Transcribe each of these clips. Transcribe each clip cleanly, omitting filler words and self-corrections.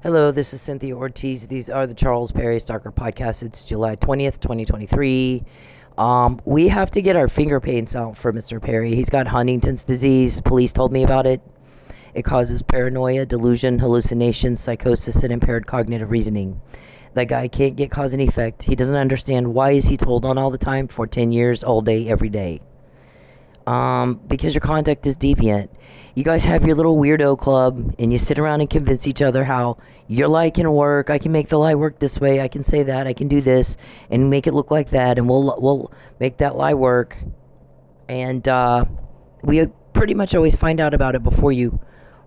Hello, this is Cynthia Ortiz. These are the Charles Perry Stalker podcast. It's July 20th, 2023. We have to get our finger paints out for Mr. Perry. He's got Huntington's disease. Police told me about it. It causes paranoia, delusion, hallucinations, psychosis, and impaired cognitive reasoning. That guy can't get cause and effect. He doesn't understand why is he told on all the time for 10 years, all day, every day. Because your conduct is deviant. You guys have your little weirdo club and you sit around and convince each other how your lie can work. I can make the lie work this way. I can say that. I can do this and make it look like that, and we'll make that lie work. And we pretty much always find out about it before you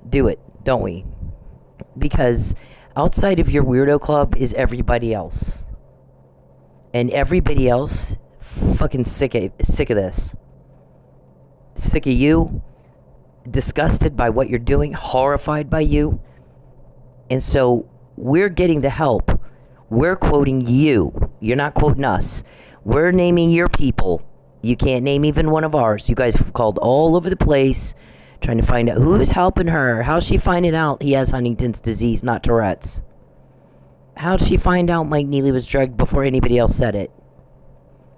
do it, don't we? Because outside of your weirdo club is everybody else. And everybody else fucking sick of this. Sick of you, disgusted by what you're doing, horrified by you. And so we're getting the help. We're quoting you. You're not quoting us. We're naming your people. You can't name even one of ours. You guys have called all over the place trying to find out who's helping her. How's she finding out he has Huntington's disease, not Tourette's? How'd she find out Mike Nealey was drugged before anybody else said it?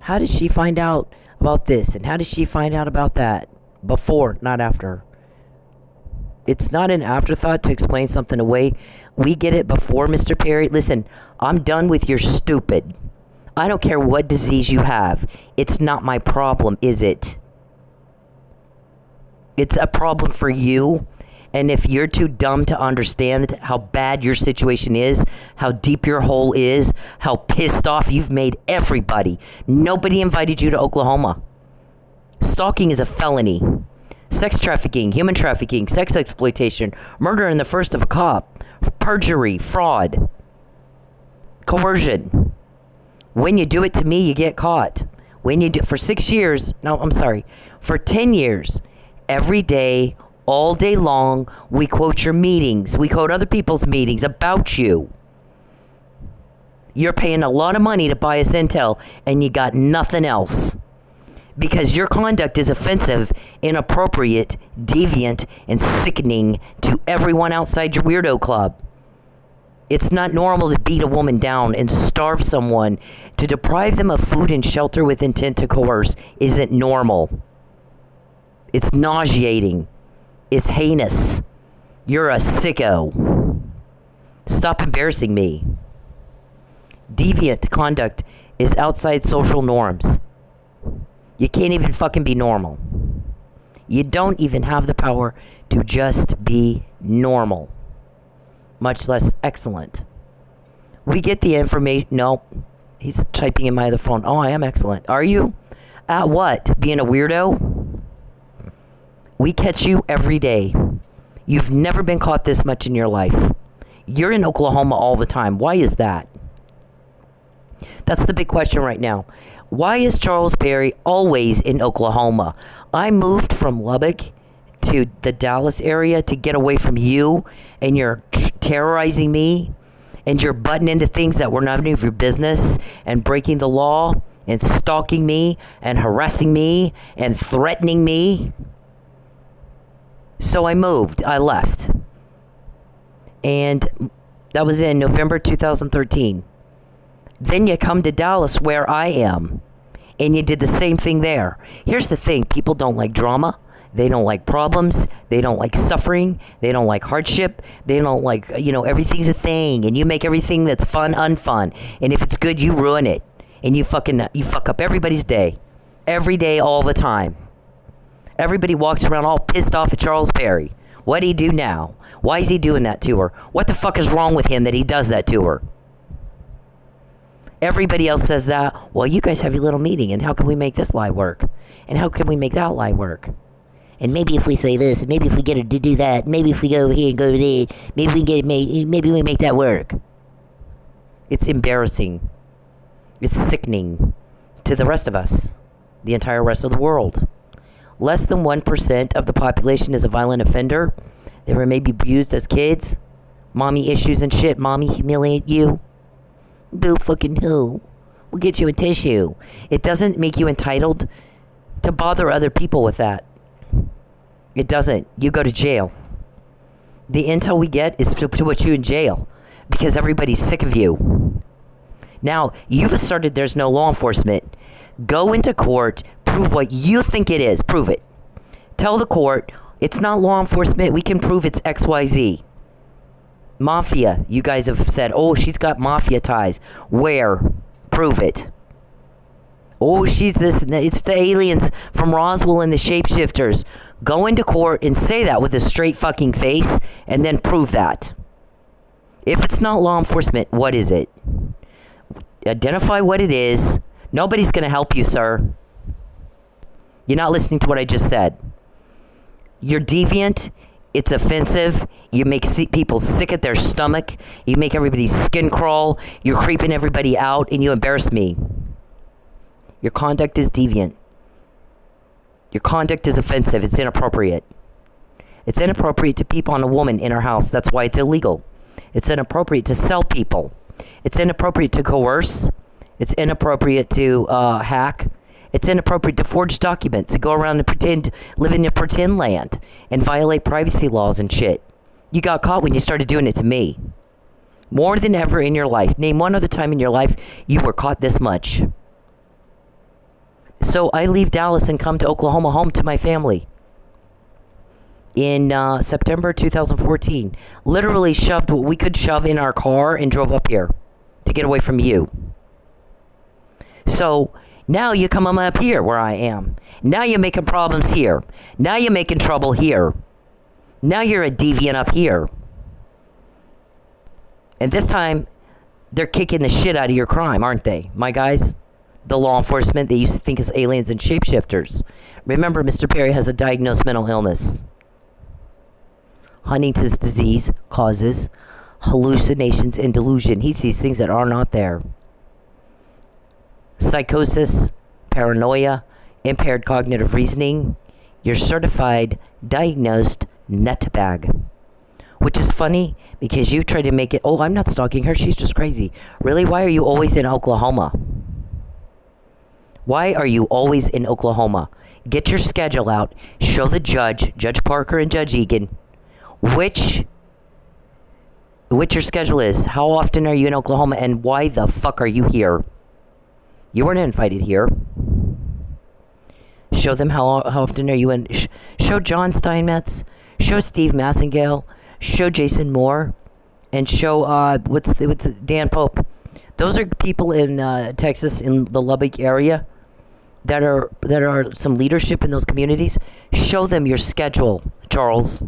How did she find out about this? And how did she find out about that? Before, not after. It's not an afterthought to explain something away. We get it before, Mr. Perry. Listen, I'm done with your stupid. I don't care what disease you have. It's not my problem, is it? It's a problem for you. And if you're too dumb to understand how bad your situation is, how deep your hole is, how pissed off you've made everybody. Nobody invited you to Oklahoma. Stalking is a felony. Sex trafficking, human trafficking, sex exploitation, murder in the first of a cop, perjury, fraud, coercion. When you do it to me, you get caught. When you do for 6 years, for 10 years, every day, all day long, we quote your meetings. We quote other people's meetings about you. You're paying a lot of money to buy us intel, and you got nothing else. Because your conduct is offensive, inappropriate, deviant, and sickening to everyone outside your weirdo club. It's not normal to beat a woman down and starve someone, to deprive them of food and shelter with intent to coerce isn't normal. It's nauseating. It's heinous. You're a sicko. Stop embarrassing me. Deviant conduct is outside social norms. You can't even fucking be normal. You don't even have the power to just be normal, much less excellent. We get the information. No, he's typing in my other phone. Oh, I am excellent. Are you? At what? Being a weirdo? We catch you every day. You've never been caught this much in your life. You're in Oklahoma all the time. Why is that? That's the big question right now. Why is Charles Perry always in Oklahoma? I moved from Lubbock to the Dallas area to get away from you, and you're terrorizing me, and you're butting into things that were none of your business, and breaking the law, and stalking me, and harassing me, and threatening me. So I moved. I left. And that was in November 2013. Then you come to Dallas where I am, and you did the same thing there. Here's the thing. People don't like drama. They don't like problems. They don't like suffering. They don't like hardship. They don't like, everything's a thing, and you make everything that's fun unfun. And if it's good, you ruin it. And you fuck up everybody's day. Every day, all the time. Everybody walks around all pissed off at Charles Perry. What'd he do now? Why is he doing that to her? What the fuck is wrong with him that he does that to her? Everybody else says that. Well, you guys have your little meeting, and how can we make this lie work? And how can we make that lie work? And maybe if we say this, and maybe if we get her to do that, maybe if we go here and go there, maybe we make that work. It's embarrassing. It's sickening to the rest of us, the entire rest of the world. Less than 1% of the population is a violent offender. They were maybe abused as kids. Mommy issues and shit. Mommy humiliate you. Boo fucking who? We'll get you a tissue. It doesn't make you entitled to bother other people with that. It doesn't. You go to jail. The intel we get is to put you in jail. because everybody's sick of you. Now, you've asserted there's no law enforcement. Go into court, prove what you think it is. Prove it. Tell the court, it's not law enforcement. We can prove it's XYZ. Mafia. You guys have said, oh, she's got mafia ties. Where? Prove it. Oh, she's this. It's the aliens from Roswell and the shapeshifters. Go into court and say that with a straight fucking face and then prove that. If it's not law enforcement, what is it? Identify what it is. Nobody's going to help you, sir. You're not listening to what I just said. You're deviant. It's offensive. You make people sick at their stomach. You make everybody's skin crawl. You're creeping everybody out, and you embarrass me. Your conduct is deviant. Your conduct is offensive. It's inappropriate. It's inappropriate to peep on a woman in her house. That's why it's illegal. It's inappropriate to sell people. It's inappropriate to coerce. It's inappropriate to hack. It's inappropriate to forge documents, to go around and pretend, live in a pretend land and violate privacy laws and shit. You got caught when you started doing it to me. More than ever in your life. Name one other time in your life you were caught this much. So I leave Dallas and come to Oklahoma, home to my family. In September 2014. Literally shoved what we could shove in our car and drove up here to get away from you. So now you come up here where I am. Now you're making problems here. Now you're making trouble here. Now you're a deviant up here. And this time, they're kicking the shit out of your crime, aren't they, my guys? The law enforcement that you think is aliens and shapeshifters. Remember, Mr. Perry has a diagnosed mental illness. Huntington's disease causes hallucinations and delusion. He sees things that are not there. Psychosis, paranoia, impaired cognitive reasoning. You're certified, diagnosed nutbag. Which is funny because you try to make it, oh, I'm not stalking her, she's just crazy. Really? Why are you always in Oklahoma? Why are you always in Oklahoma? Get your schedule out. Show the judge, Judge Parker and Judge Egan, which your schedule is. How often are you in Oklahoma and why the fuck are you here? You weren't invited here. Show them how often are you in. Show John Steinmetz. Show Steve Massengale. Show Jason Moore. And show, what's Dan Pope. Those are people in Texas, in the Lubbock area, that are some leadership in those communities. Show them your schedule, Charles.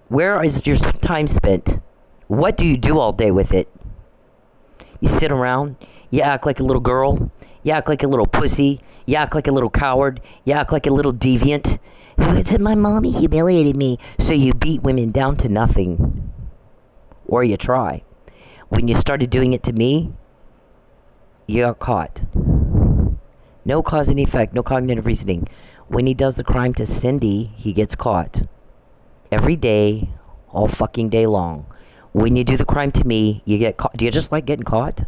Where is your time spent? What do you do all day with it? You sit around. You act like a little girl. You act like a little pussy. You act like a little coward. You act like a little deviant. My mommy humiliated me. So you beat women down to nothing. Or you try. When you started doing it to me, you got caught. No cause and effect. No cognitive reasoning. When he does the crime to Cyndi, he gets caught. Every day, all fucking day long. When you do the crime to me, you get caught. Do you just like getting caught?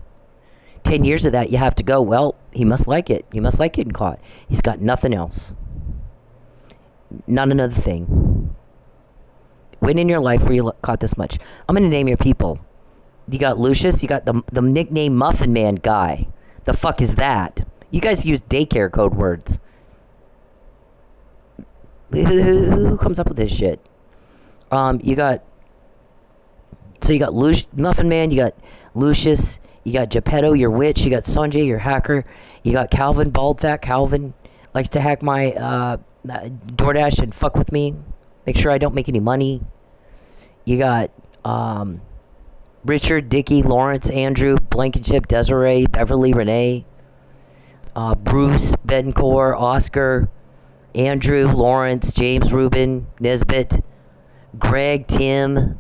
10 years of that, you have to go, well, he must like it. He must like getting caught. He's got nothing else. Not another thing. When in your life were you caught this much? I'm going to name your people. You got Lucius. You got the nickname Muffin Man guy. The fuck is that? You guys use daycare code words. Who comes up with this shit? You got Muffin Man. You got Lucius. You got Geppetto, your witch. You got Sanjay, your hacker. You got Calvin, bald fat Calvin. Likes to hack my DoorDash and fuck with me. Make sure I don't make any money. You got Richard, Dickie, Lawrence, Andrew, Blankenship, Desiree, Beverly, Renee, Bruce, Betancourt, Oscar, Andrew, Lawrence, James, Ruben, Nisbet, Greg, Tim,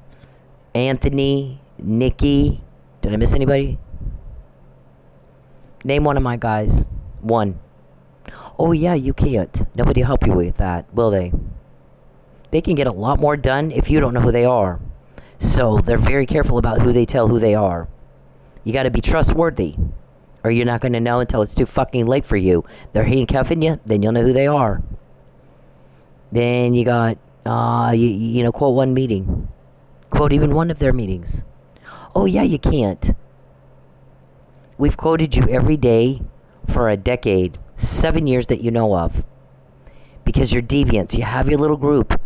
Anthony, Nikki. Did I miss anybody? Name one of my guys. One. Oh yeah, you can't. Nobody will help you with that, will they? They can get a lot more done if you don't know who they are. So they're very careful about who they tell who they are. You got to be trustworthy, or you're not going to know until it's too fucking late for you. They're handcuffing you, then you'll know who they are. Then you got, quote one meeting. Quote even one of their meetings. Oh, yeah, you can't. We've quoted you every day for a decade, 7 years that you know of. Because you're deviants. You have your little group.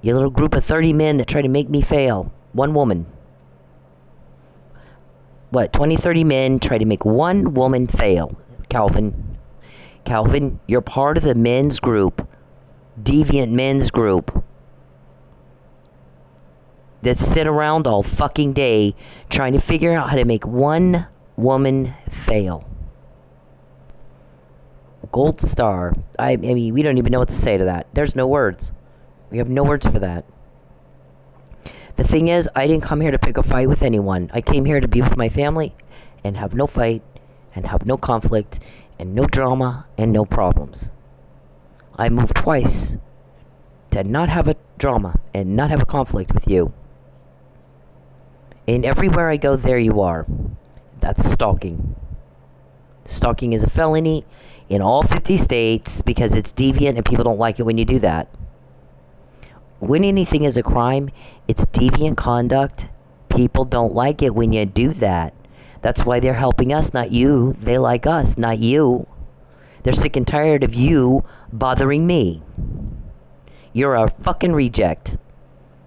Your little group of 30 men that try to make me fail. One woman. 20, 30 men try to make one woman fail. Calvin, you're part of the men's group. Deviant men's group. That sit around all fucking day trying to figure out how to make one woman fail. Gold star. I mean, we don't even know what to say to that. There's no words. We have no words for that. The thing is, I didn't come here to pick a fight with anyone. I came here to be with my family and have no fight and have no conflict and no drama and no problems. I moved twice to not have a drama and not have a conflict with you. And everywhere I go, there you are. That's stalking. Stalking is a felony in all 50 states because it's deviant and people don't like it when you do that. When anything is a crime, it's deviant conduct. People don't like it when you do that. That's why they're helping us, not you. They like us, not you. They're sick and tired of you bothering me. You're a fucking reject.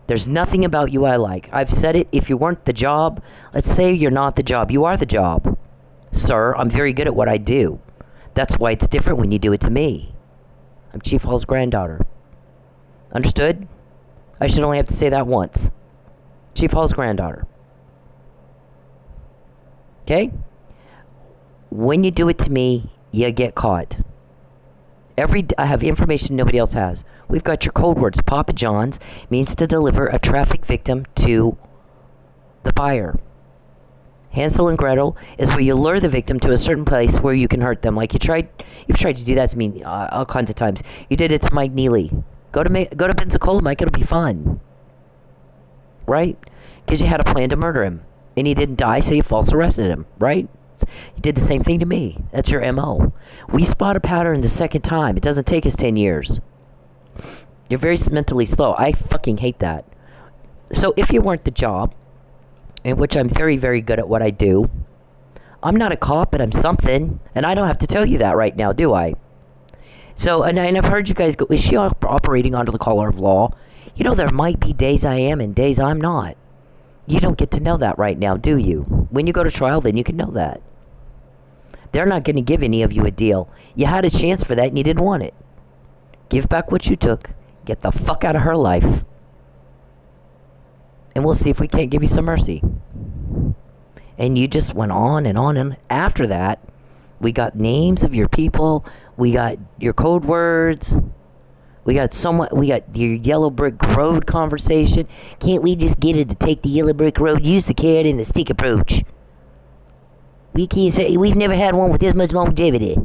There's nothing about you I like. I've said it. If you weren't the job, let's say you're not the job. You are the job. Sir, I'm very good at what I do. That's why it's different when you do it to me. I'm Chief Hall's granddaughter. Understood? I should only have to say that once. Chief Hall's granddaughter. Okay? When you do it to me, you get caught. I have information nobody else has. We've got your code words. Papa John's means to deliver a traffic victim to the buyer. Hansel and Gretel is where you lure the victim to a certain place where you can hurt them. Like you've tried to do that to me all kinds of times. You did it to Mike Neely. Go to Pensacola, Mike. It'll be fun, right? Because you had a plan to murder him, and he didn't die, so you false arrested him, right? You did the same thing to me. That's your MO. We spot a pattern the second time. It doesn't take us 10 years. You're very mentally slow. I fucking hate that. So if you weren't the job, in which I'm very, very good at what I do, I'm not a cop, but I'm something, and I don't have to tell you that right now, do I? So, and I've heard you guys go, is she operating under the collar of law? You know, there might be days I am and days I'm not. You don't get to know that right now, do you? When you go to trial, then you can know that. They're not going to give any of you a deal. You had a chance for that and you didn't want it. Give back what you took. Get the fuck out of her life. And we'll see if we can't give you some mercy. And you just went on and on. And after that, we got names of your people. We got your code words. We got your yellow brick road conversation. Can't we just get her to take the yellow brick road? Use the carrot and the stick approach. We can't say we've never had one with this much longevity.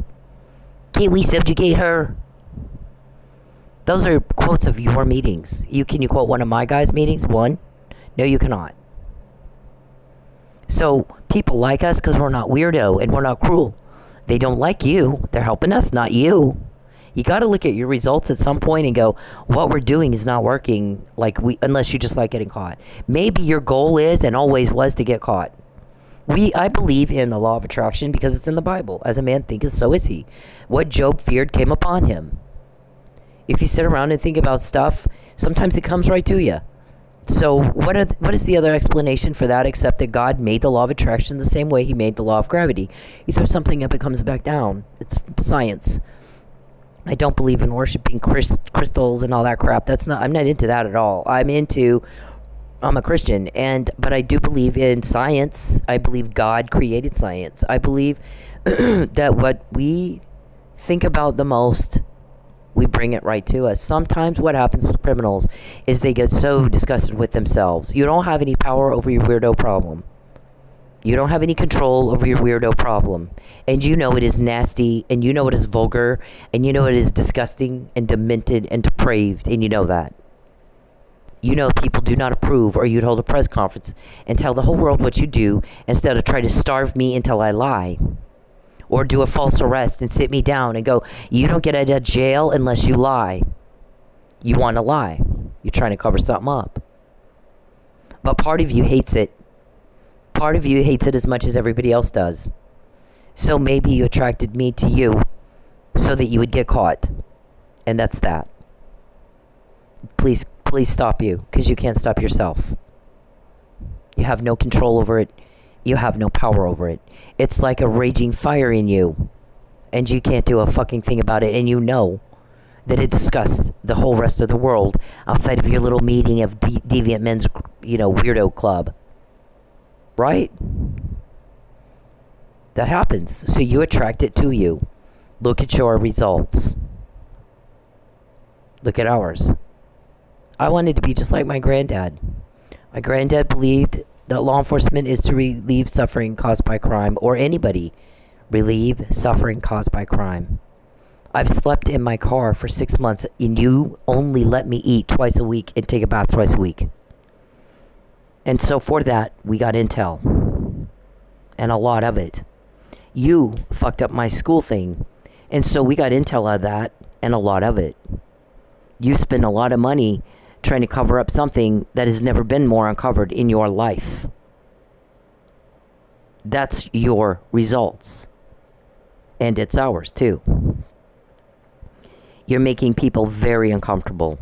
Can't we subjugate her? Those are quotes of your meetings. Can you quote one of my guys' meetings? One? No, you cannot. So people like us because we're not weirdo and we're not cruel. They don't like you. They're helping us, not you. You got to look at your results at some point and go, what we're doing is not working unless you just like getting caught. Maybe your goal is and always was to get caught. I believe in the law of attraction because it's in the Bible. As a man thinketh, so is he. What Job feared came upon him. If you sit around and think about stuff, sometimes it comes right to you. So what is the other explanation for that except that God made the law of attraction the same way he made the law of gravity? You throw something up, it comes back down. It's science. I don't believe in worshiping crystals and all that crap. I'm not into that at all. I'm a Christian, but I do believe in science. I believe God created science. I believe that what we think about the most, we bring it right to us. Sometimes what happens with criminals is they get so disgusted with themselves. You don't have any power over your weirdo problem. You don't have any control over your weirdo problem. And you know it is nasty, and you know it is vulgar, and you know it is disgusting and demented and depraved, and you know that. You know people do not approve, or you'd hold a press conference and tell the whole world what you do instead of try to starve me until I lie. Or do a false arrest and sit me down and go, you don't get out of jail unless you lie. You want to lie. You're trying to cover something up. But part of you hates it. part of you hates it as much as everybody else does. So maybe you attracted me to you so that you would get caught. And that's that. Please stop you, because you can't stop yourself. You have no control over it. You have no power over it. It's like a raging fire in you, and you can't do a fucking thing about it, and you know that it disgusts the whole rest of the world outside of your little meeting of deviant men's, weirdo club. Right? That happens. So you attract it to you. Look at your results. Look at ours. I wanted to be just like my granddad. My granddad believed that law enforcement is to relieve suffering caused by crime, or anybody relieve suffering caused by crime. I've slept in my car for 6 months, and you only let me eat twice a week and take a bath twice a week. And so for that, we got intel. And a lot of it. You fucked up my school thing. And so we got intel out of that, and a lot of it. You spend a lot of money trying to cover up something that has never been more uncovered in your life. That's your results. And it's ours too. You're making people very uncomfortable.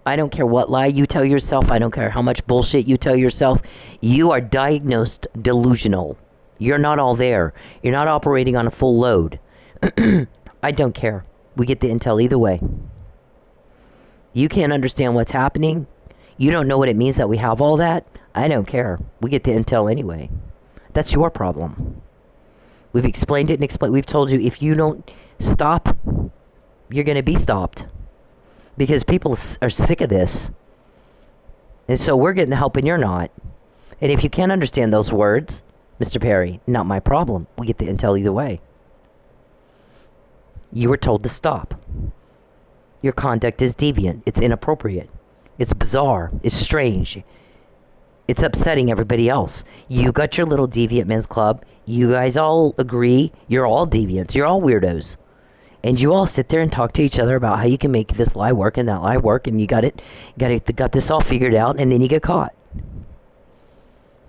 I don't care what lie you tell yourself. I don't care how much bullshit you tell yourself. You are diagnosed delusional. You're not all there. You're not operating on a full load. I don't care. We get the intel either way. You can't understand what's happening. You don't know what it means that we have all that. I don't care. We get the intel anyway. That's your problem. We've explained it and we've told you if you don't stop, you're going to be stopped. Because people are sick of this. And so we're getting the help and you're not. And if you can't understand those words, Mr. Perry, not my problem. We get the intel either way. You were told to stop. Your conduct is deviant. It's inappropriate. It's bizarre. It's strange. It's upsetting everybody else. You got your little deviant men's club. You guys all agree you're all deviants. You're all weirdos. And you all sit there and talk to each other about how you can make this lie work and that lie work, and you got this all figured out, and then you get caught.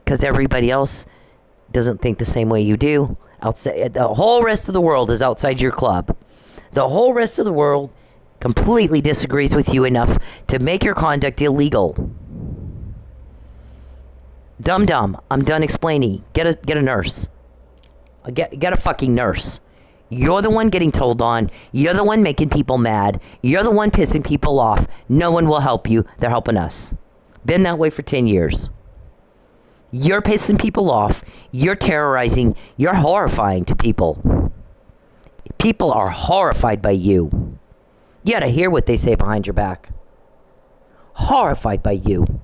Because everybody else doesn't think the same way you do. Outside, the whole rest of the world is outside your club. The whole rest of the world completely disagrees with you enough to make your conduct illegal. Dum-dum, I'm done explaining. Get a nurse. Get a fucking nurse. You're the one getting told on. You're the one making people mad. You're the one pissing people off. No one will help you. They're helping us. Been that way for 10 years. You're pissing people off. You're terrorizing. You're horrifying to people. People are horrified by you. You gotta hear what they say behind your back. Horrified by you.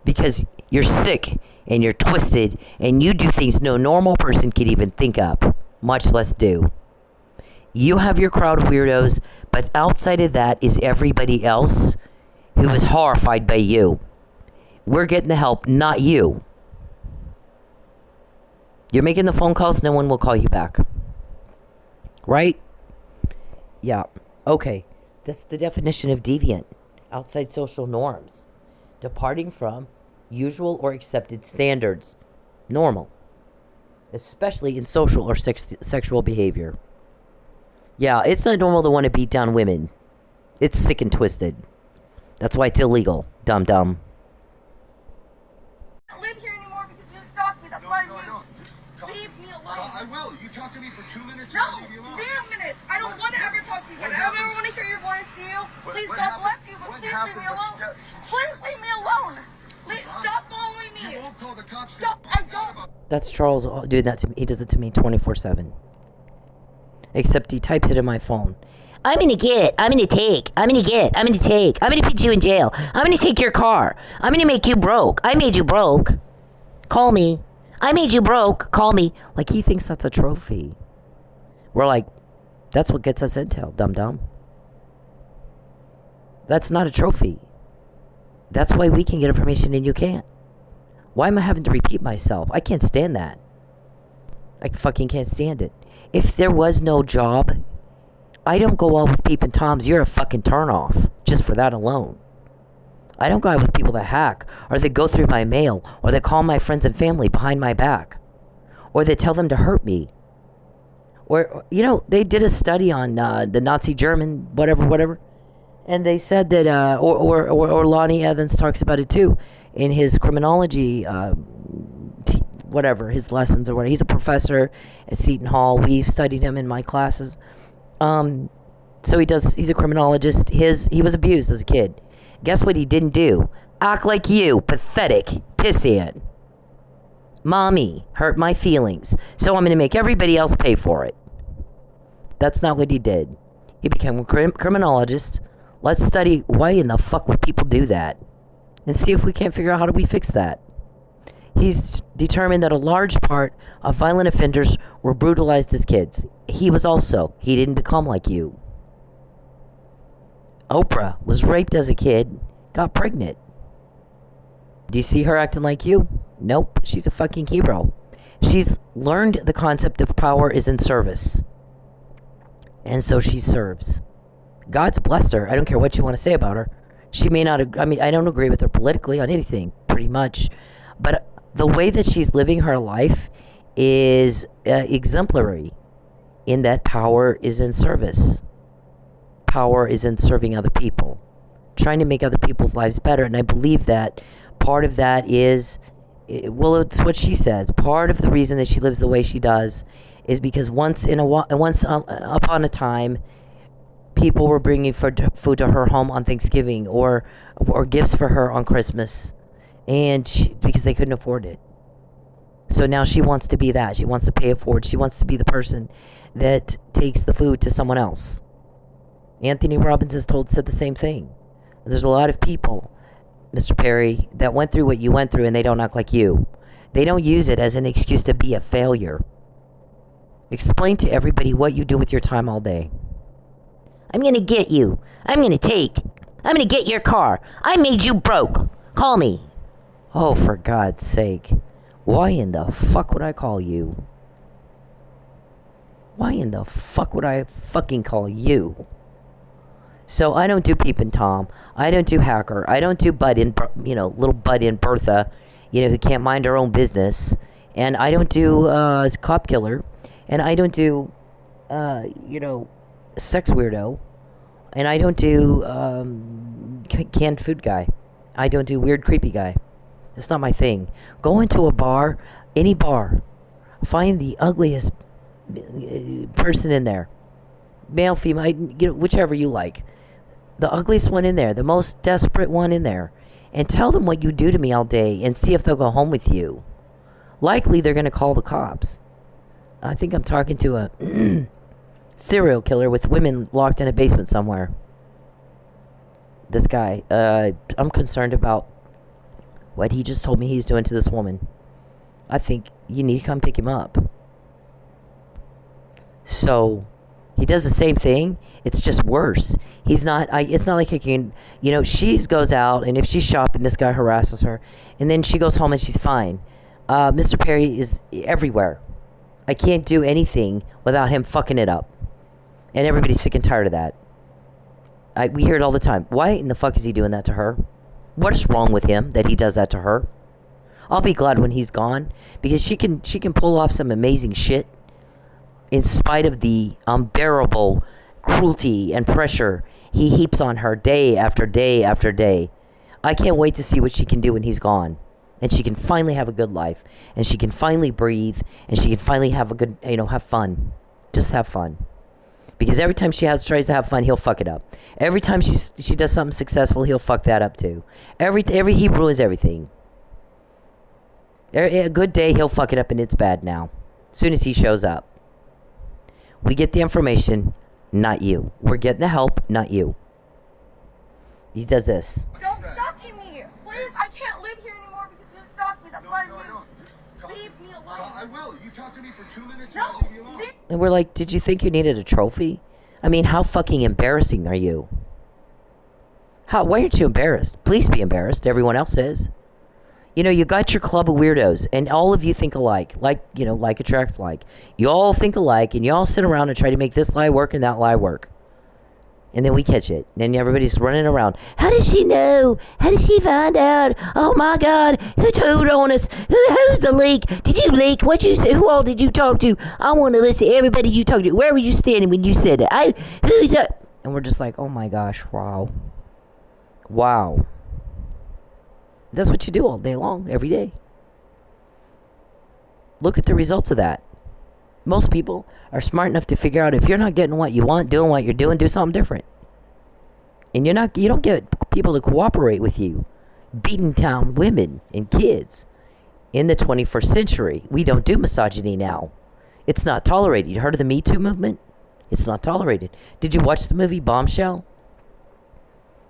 Because you're sick and you're twisted and you do things no normal person could even think up, much less do. You have your crowd of weirdos, but outside of that is everybody else who is horrified by you. We're getting the help, not you. You're making the phone calls, no one will call you back. Right? Yeah. Okay. That's the definition of deviant. Outside social norms. Departing from usual or accepted standards. Normal. Especially in social or sexual behavior. Yeah, it's not normal to want to beat down women. It's sick and twisted. That's why it's illegal. Dum-dum. I don't live here anymore because you stalked me. That's why I moved. Just leave me alone. I will. You talk to me for 2 minutes. No, leave me alone. 0 minutes. I don't want to ever talk to you again. I don't ever want to hear your voice, see you. Please, God bless you, but please leave me alone. Please leave me alone. Please stop following me. You won't call the cops. Stop. I don't. That's Charles doing that to me. He does it to me 24/7. Except he types it in my phone. I'm gonna get, I'm gonna take, I'm gonna get, I'm gonna take, I'm gonna put you in jail. I'm gonna take your car. I'm gonna make you broke. I made you broke. Call me. I made you broke. Call me. Like he thinks that's a trophy. We're like, that's what gets us intel, dum-dum. That's not a trophy. That's why we can get information and you can't. Why am I having to repeat myself? I can't stand that. I fucking can't stand it. If there was no job, I don't go out with peeping toms. You're a fucking turnoff just for that alone. I don't go out with people that hack, or that go through my mail, or that call my friends and family behind my back, or that tell them to hurt me. Or, you know, they did a study on the Nazi German, whatever, and they said that, or Lonnie Evans talks about it too, in his criminology, his lessons or whatever. He's a professor at Seton Hall. We've studied him in my classes. So he's a criminologist. He was abused as a kid. Guess what he didn't do? Act like you, pathetic, pissant. Mommy hurt my feelings, so I'm going to make everybody else pay for it. That's not what he did. He became a criminologist. Let's study why in the fuck would people do that, and see if we can't figure out how do we fix that. He's determined that a large part of violent offenders were brutalized as kids. He didn't become like you. Oprah was raped as a kid, got pregnant. Do you see her acting like you? Nope, she's a fucking hero. She's learned the concept of power is in service. And so she serves. God's blessed her. I don't care what you want to say about her. She may not, I don't agree with her politically on anything, pretty much. But the way that she's living her life is exemplary in that power is in service. Power is in serving other people, trying to make other people's lives better. And I believe that part of that is, well, it's what she says. Part of the reason that she lives the way she does is because once upon a time, people were bringing food to her home on Thanksgiving or gifts for her on Christmas, and because they couldn't afford it. So now she wants to be that. She wants to pay it forward. She wants to be the person that takes the food to someone else. Anthony Robbins said the same thing. There's a lot of people, Mr. Perry, that went through what you went through, and they don't act like you. They don't use it as an excuse to be a failure. Explain to everybody what you do with your time all day. I'm going to get you. I'm going to get your car. I made you broke. Call me. Oh, for God's sake. Why in the fuck would I call you? Why in the fuck would I fucking call you? So I don't do Peep and Tom. I don't do Hacker. I don't do little butt-in Bertha, who can't mind her own business. And I don't do Cop Killer. And I don't do, Sex Weirdo. And I don't do Canned Food Guy. I don't do Weird Creepy Guy. It's not my thing. Go into a bar, any bar. Find the ugliest person in there. Male, female, whichever you like. The ugliest one in there, the most desperate one in there, and tell them what you do to me all day and see if they'll go home with you. Likely they're going to call the cops. I think I'm talking to a serial killer with women locked in a basement somewhere. This guy, I'm concerned about what he just told me he's doing to this woman. I think you need to come pick him up. So he does the same thing. It's just worse. It's not like he can, she goes out, and if she's shopping, this guy harasses her. And then she goes home and she's fine. Mr. Perry is everywhere. I can't do anything without him fucking it up. And everybody's sick and tired of that. We hear it all the time. Why in the fuck is he doing that to her? What is wrong with him that he does that to her? I'll be glad when he's gone, because she can pull off some amazing shit in spite of the unbearable cruelty and pressure he heaps on her day after day after day. I can't wait to see what she can do when he's gone. And she can finally have a good life. And she can finally breathe. And she can finally have a good, have fun. Just have fun. Because every time she tries to have fun, he'll fuck it up. Every time she does something successful, he'll fuck that up too. He ruins everything. A good day, he'll fuck it up, and it's bad now. As soon as he shows up. We get the information, not you. We're getting the help, not you. He does this. Don't stalking me. Please, I can't live here anymore because you stalked me. That's why I moved. Just leave me alone. I will. You talk to me for 2 minutes No. and I'll leave you alone. And we're like, did you think you needed a trophy? I mean, how fucking embarrassing are you? Why aren't you embarrassed? Please be embarrassed. Everyone else is. You got your club of weirdos, and all of you think alike. Like attracts like. You all think alike, and you all sit around and try to make this lie work and that lie work. And then we catch it. And everybody's running around. How did she know? How did she find out? Oh my God. Who told on us? Who's the leak? Did you leak? What you say? Who all did you talk to? I want to listen to everybody you talked to. Where were you standing when you said it? Who's that? And we're just like, oh my gosh, wow. Wow. That's what you do all day long, every day. Look at the results of that. Most people are smart enough to figure out if you're not getting what you want, doing what you're doing, do something different. And you don't get people to cooperate with you. Beating down women and kids. In the 21st century, we don't do misogyny now. It's not tolerated. You heard of the Me Too movement? It's not tolerated. Did you watch the movie Bombshell?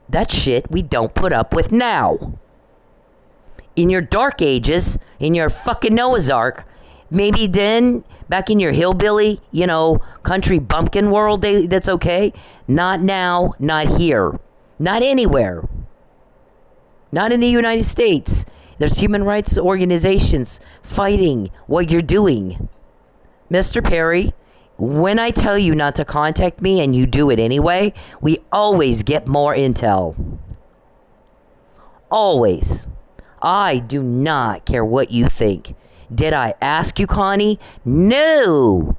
That shit we don't put up with now. In your dark ages, in your fucking Noah's Ark, maybe then, back in your hillbilly, country bumpkin world, that's okay. Not now, not here. Not anywhere. Not in the United States. There's human rights organizations fighting what you're doing. Mr. Perry, when I tell you not to contact me and you do it anyway, we always get more intel. Always. I do not care what you think. Did I ask you, Connie? No.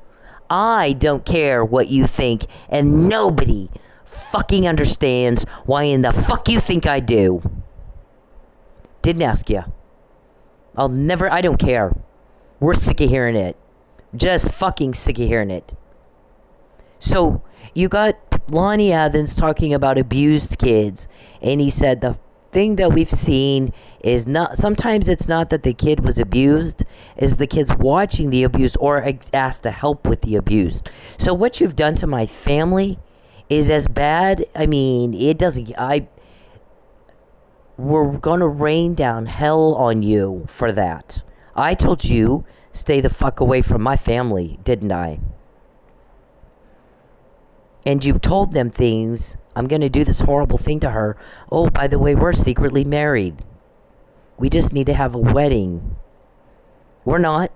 I don't care what you think, and nobody fucking understands why in the fuck you think I do. Didn't ask you. I don't care. We're sick of hearing it. Just fucking sick of hearing it. So, you got Lonnie Athens talking about abused kids, and he said the thing that we've seen is sometimes it's not that the kid was abused, is the kid's watching the abuse or asked to help with the abuse. So what you've done to my family is as bad. I mean, we're gonna rain down hell on you for that. I told you, stay the fuck away from my family, didn't I? And you told them things. I'm going to do this horrible thing to her. Oh, by the way, we're secretly married. We just need to have a wedding. We're not.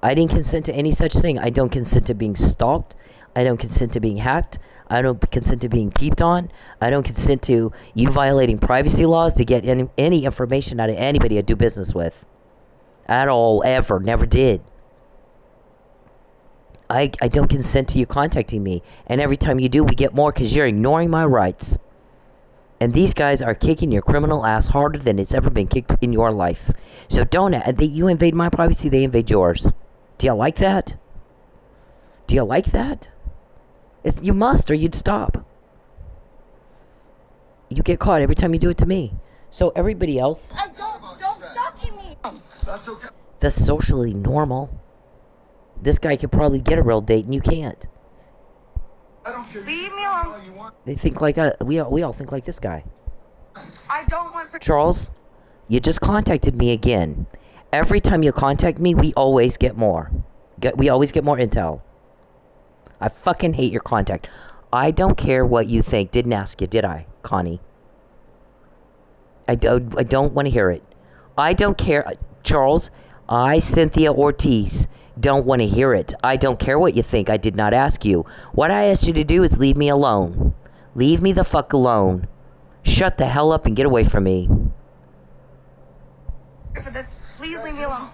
I didn't consent to any such thing. I don't consent to being stalked. I don't consent to being hacked. I don't consent to being peeped on. I don't consent to you violating privacy laws to get any information out of anybody I do business with. At all, ever. Never did. I don't consent to you contacting me. And every time you do, we get more because you're ignoring my rights. And these guys are kicking your criminal ass harder than it's ever been kicked in your life. So you invade my privacy, they invade yours. Do you like that? Do you like that? You must, or you'd stop. You get caught every time you do it to me. So everybody else... Don't stalking me! That's okay. That's socially normal. This guy could probably get a real date and you can't. I don't care. Leave me alone. They think like we all think like this guy. I don't want... Charles, you just contacted me again. Every time you contact me, we always get more. We always get more intel. I fucking hate your contact. I don't care what you think. Didn't ask you, did I, Connie? I don't want to hear it. I don't care. Charles, Cynthia Ortiz, don't want to hear it. I don't care what you think. I did not ask you. What I asked you to do is leave me alone. Leave me the fuck alone. Shut the hell up and get away from me. For this, please leave me alone.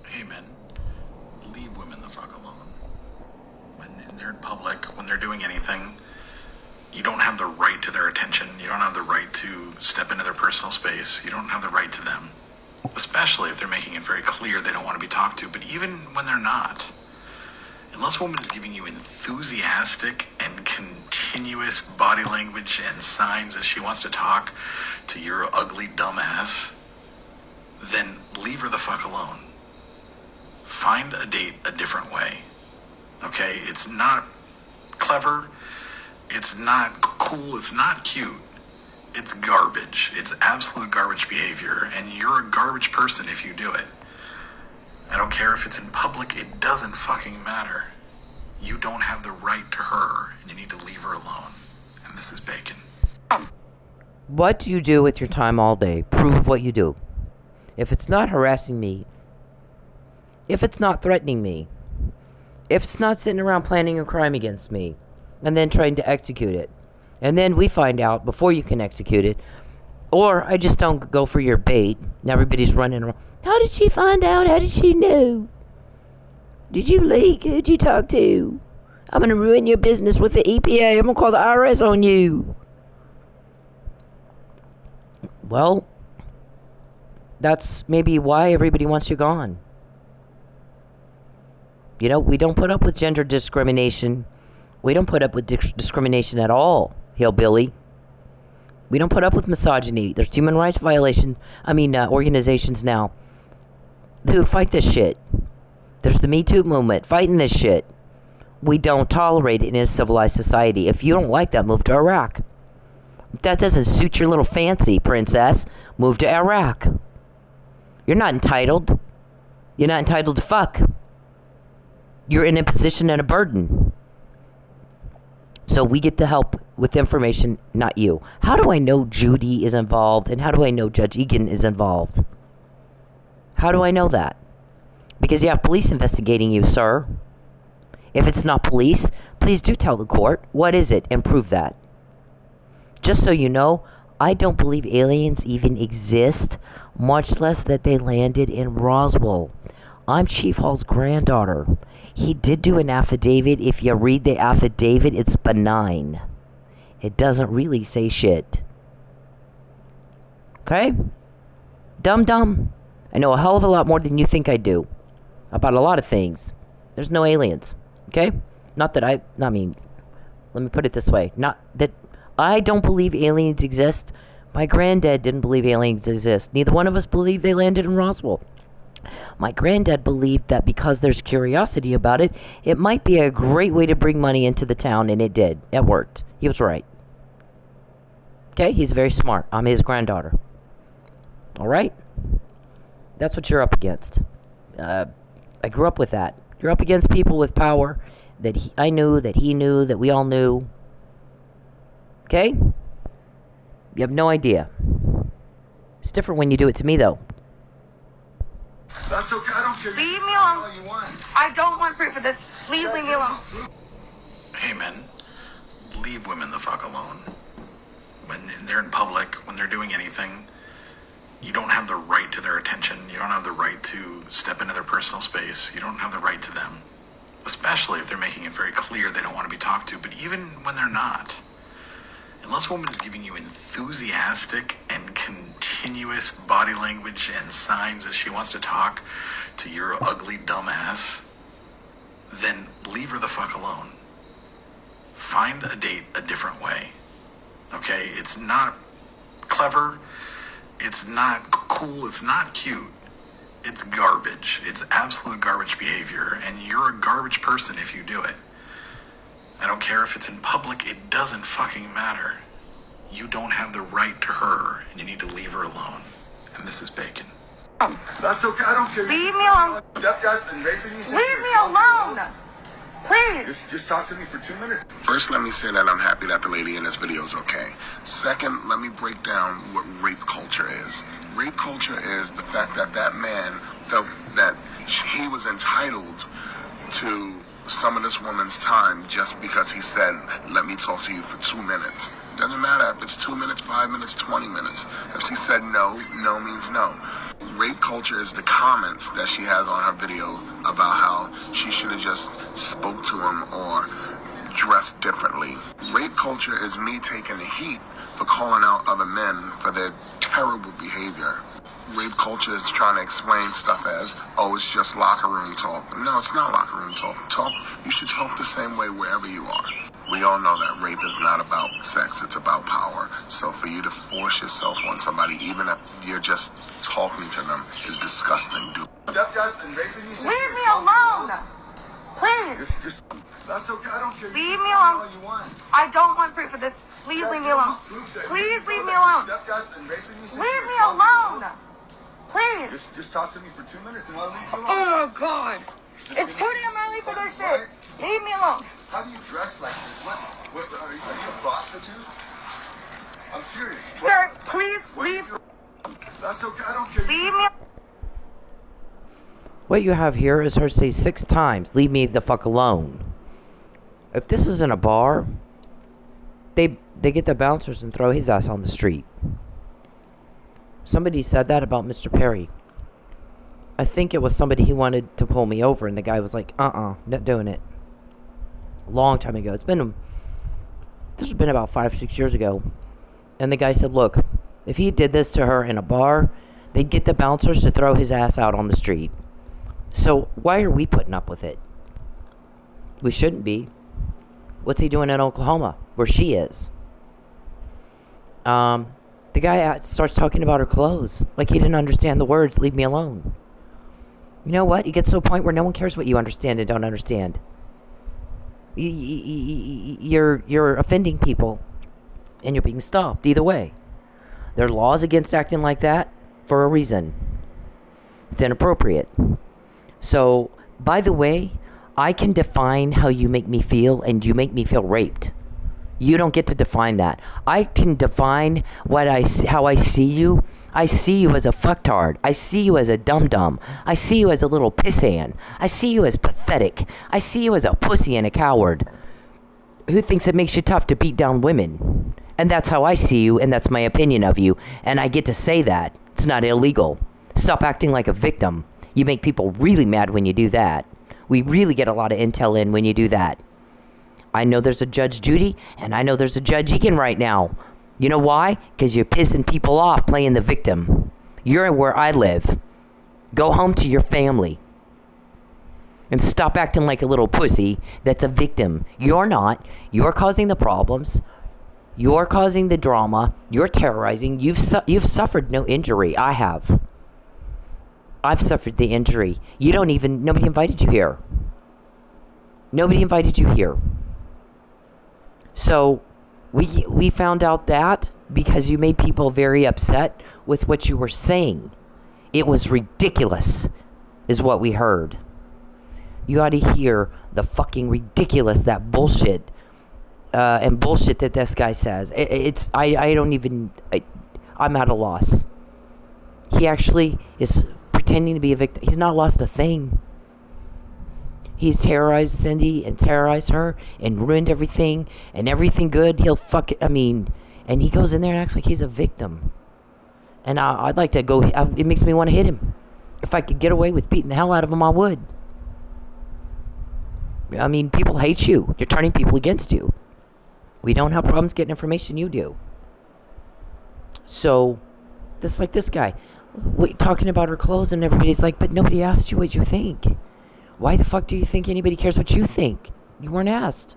Hey men, leave women the fuck alone. When they're in public, when they're doing anything, you don't have the right to their attention. You don't have the right to step into their personal space. You don't have the right to them. Especially if they're making it very clear they don't want to be talked to. But even when they're not, unless a woman is giving you enthusiastic and continuous body language and signs that she wants to talk to your ugly dumbass, then leave her the fuck alone. Find a date a different way. Okay? It's not clever. It's not cool. It's not cute. It's garbage. It's absolute garbage behavior, and you're a garbage person if you do it. I don't care if it's in public. It doesn't fucking matter. You don't have the right to her, and you need to leave her alone. And this is bacon. What do you do with your time all day? Prove what you do. If it's not harassing me, if it's not threatening me, if it's not sitting around planning a crime against me, and then trying to execute it. And then we find out before you can execute it. Or I just don't go for your bait. And everybody's running around. How did she find out? How did she know? Did you leak? Who'd you talk to? I'm going to ruin your business with the EPA. I'm going to call the IRS on you. Well, that's maybe why everybody wants you gone. You know, we don't put up with gender discrimination. We don't put up with discrimination at all, hillbilly. We don't put up with misogyny. There's human rights violation. Organizations now who fight this shit. There's the Me Too movement fighting this shit. We don't tolerate it in a civilized society. If you don't like that, move to Iraq. If that doesn't suit your little fancy, princess, move to Iraq. You're not entitled. You're not entitled to fuck. You're in a position and a burden. So we get the help with information, not you. How do I know Judy is involved, and how do I know Judge Egan is involved? How do I know that? Because you have police investigating you, sir. If it's not police, please do tell the court. What is it? And prove that. Just so you know, I don't believe aliens even exist, much less that they landed in Roswell. I'm Chief Hall's granddaughter. He did do an affidavit. If you read the affidavit, it's benign. It doesn't really say shit. Okay? Dum-dum. I know a hell of a lot more than you think I do. About a lot of things. There's no aliens. Okay? Let me put it this way. Not that I don't believe aliens exist. My granddad didn't believe aliens exist. Neither one of us believed they landed in Roswell. My granddad believed that because there's curiosity about it, it might be a great way to bring money into the town, and it did. It worked. He was right. Okay? He's very smart. I'm his granddaughter. Alright? That's what you're up against. I grew up with that. You're up against people with power that I knew, that he knew, that we all knew. Okay? You have no idea. It's different when you do it to me, though. That's okay. I don't care. Leave me alone. I don't want proof of this. Please leave me alone. Hey, men, leave women the fuck alone. When they're in public, when they're doing anything, you don't have the right to their attention. You don't have the right to step into their personal space. You don't have the right to them. Especially if they're making it very clear they don't want to be talked to. But even when they're not, unless a woman is giving you enthusiastic and continuous body language and signs that she wants to talk to your ugly dumbass, then leave her the fuck alone. Find a date a different way. Okay? It's not clever. It's not cool. It's not cute. It's garbage. It's absolute garbage behavior. And you're a garbage person if you do it. I don't care if it's in public. It doesn't fucking matter. You don't have the right to her, and you need to leave her alone. And this is Bacon. That's okay. I don't care. Leave me alone. Leave me alone. Please. Just talk to me for 2 minutes. First, let me say that I'm happy that the lady in this video is okay. Second, let me break down what rape culture is. Rape culture is the fact that that man felt that he was entitled to some of this woman's time just because he said, let me talk to you for 2 minutes. Doesn't matter if it's 2 minutes, 5 minutes, 20 minutes. If she said no, no means no. Rape culture is the comments that she has on her video about how she should have just spoke to him or dressed differently. Rape culture is me taking the heat for calling out other men for their terrible behavior. Rape culture is trying to explain stuff as, oh, it's just locker room talk. No, it's not locker room talk. You should talk the same way wherever you are. We all know that rape is not about sex, it's about power. So for you to force yourself on somebody, even if you're just talking to them, is disgusting, dude. Leave me alone. Please. That's okay. I don't care. Leave me alone. I don't want proof of this. Please leave me alone. Please leave me alone. Leave me alone. Please. Just talk to me for 2 minutes and I'll leave you alone. Oh, God. It's too damn early for this shit. Leave me alone. How do you dress like this? What are you a prostitute? I'm serious. Sir, please leave. That's okay. I don't care. Leave me. What you have here is her say 6 times, leave me the fuck alone. If this is in a bar, they get the bouncers and throw his ass on the street. Somebody said that about Mr. Perry. I think it was somebody he wanted to pull me over, and the guy was like, not doing it. A long time ago. This has been about 5-6 years ago. And the guy said, look, if he did this to her in a bar, they'd get the bouncers to throw his ass out on the street. So why are we putting up with it? We shouldn't be. What's he doing in Oklahoma, where she is? The guy starts talking about her clothes like he didn't understand the words, leave me alone. You know what? It gets to a point where no one cares what you understand and don't understand. You're offending people, and you're being stopped either way. There are laws against acting like that for a reason. It's inappropriate. So, by the way, I can define how you make me feel, and you make me feel raped. You don't get to define that. I can define how I see you. I see you as a fucktard. I see you as a dum-dum. I see you as a little pissant. I see you as pathetic. I see you as a pussy and a coward who thinks it makes you tough to beat down women. And that's how I see you, and that's my opinion of you. And I get to say that. It's not illegal. Stop acting like a victim. You make people really mad when you do that. We really get a lot of intel in when you do that. I know there's a Judge Judy, and I know there's a Judge Egan right now. You know why? Because you're pissing people off playing the victim. You're where I live. Go home to your family. And stop acting like a little pussy that's a victim. You're not. You're causing the problems. You're causing the drama. You're terrorizing. You've suffered no injury. I have. I've suffered the injury. Nobody invited you here. Nobody invited you here. So, we found out that because you made people very upset with what you were saying. It was ridiculous, is what we heard. You ought to hear the fucking ridiculous, that bullshit, and bullshit that this guy says. I'm at a loss. He actually is pretending to be a victim. He's not lost a thing. He's terrorized Cyndi and terrorized her and ruined everything and everything good. And he goes in there and acts like he's a victim. And I'd like to go, it makes me want to hit him. If I could get away with beating the hell out of him, I would. I mean, people hate you. You're turning people against you. We don't have problems getting information, you do. So, this guy, talking about her clothes, and everybody's like, but nobody asked you what you think. Why the fuck do you think anybody cares what you think? You weren't asked.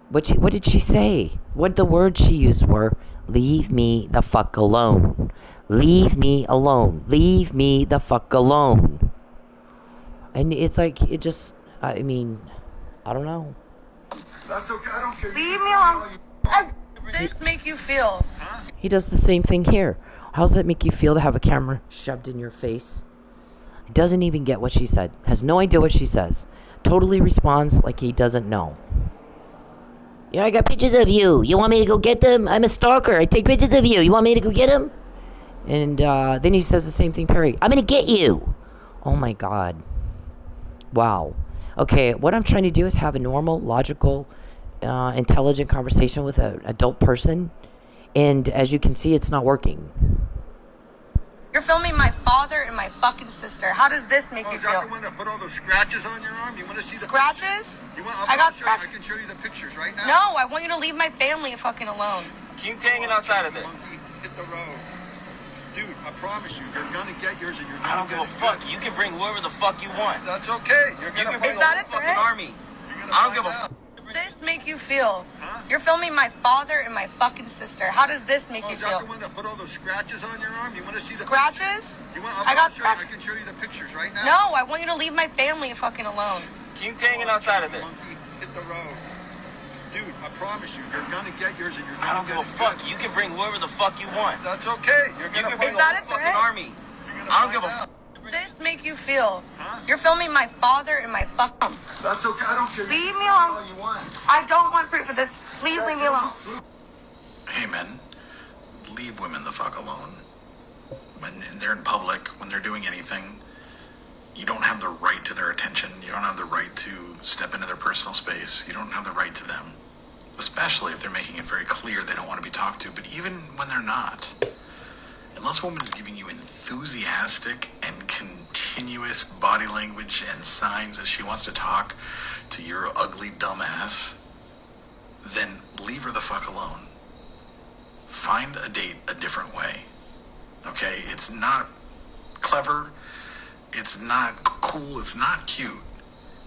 What did she say? What the words she used were, leave me the fuck alone. Leave me alone. Leave me the fuck alone. And it's like, I don't know. That's okay. I don't care. Leave me alone. How does this make you feel? He does the same thing here. How does it make you feel to have a camera shoved in your face? Doesn't even get what she said. Has no idea what she says. Totally responds like he doesn't know. Yeah, I got pictures of you. You want me to go get them? I'm a stalker. I take pictures of you. You want me to go get them? And then he says the same thing, Perry. I'm going to get you. Oh, my God. Wow. Okay, what I'm trying to do is have a normal, logical, intelligent conversation with an adult person. And as you can see, it's not working. You're filming my father and my fucking sister. How does this make you Is that feel? the one that put all those scratches on your arm? You want to see the Scratches? I got I scratches. can show you the pictures right now. No, I want you to leave my family fucking alone. Keep hanging outside of there. Monkey, hit the road. Dude, I promise you, you're gonna get yours and you're I gonna don't give get a it fuck. good. You can bring whoever the fuck you want. That's okay. You're You gonna can bring Is the that whole a fucking threat? army. You're gonna I don't give find a out. fuck. This make you feel? You're filming my father and my fucking sister. How does this make you Is that feel? the one that put all those scratches on your arm? You want to see the Scratches? I got scratches. I can show you the pictures right now. No, I want you to leave my family fucking alone. Keep hanging outside of there. Monkey, hit the road. Dude, I promise you, you're gonna get yours and you're I gonna don't give get a it fuck. good. You can bring whoever the fuck you want. That's okay. You're You gonna can find bring Is the that whole a fucking threat? army. You're gonna I don't find give a out. fuck. This make you feel? You're filming my father and my fucking. That's okay. I don't care. Leave me All alone. you want. I don't want proof of this. Please leave me alone. Hey, men, leave women the fuck alone. When they're in public, when they're doing anything, You don't have the right to their attention. You don't have the right to step into their personal space. You don't have the right to them, especially if they're making it very clear they don't want to be talked to. But even when they're not, unless a woman is giving you enthusiastic and continuous body language and signs that she wants to talk to your ugly dumbass, then leave her the fuck alone. Find a date a different way. Okay? It's not clever. It's not cool. It's not cute.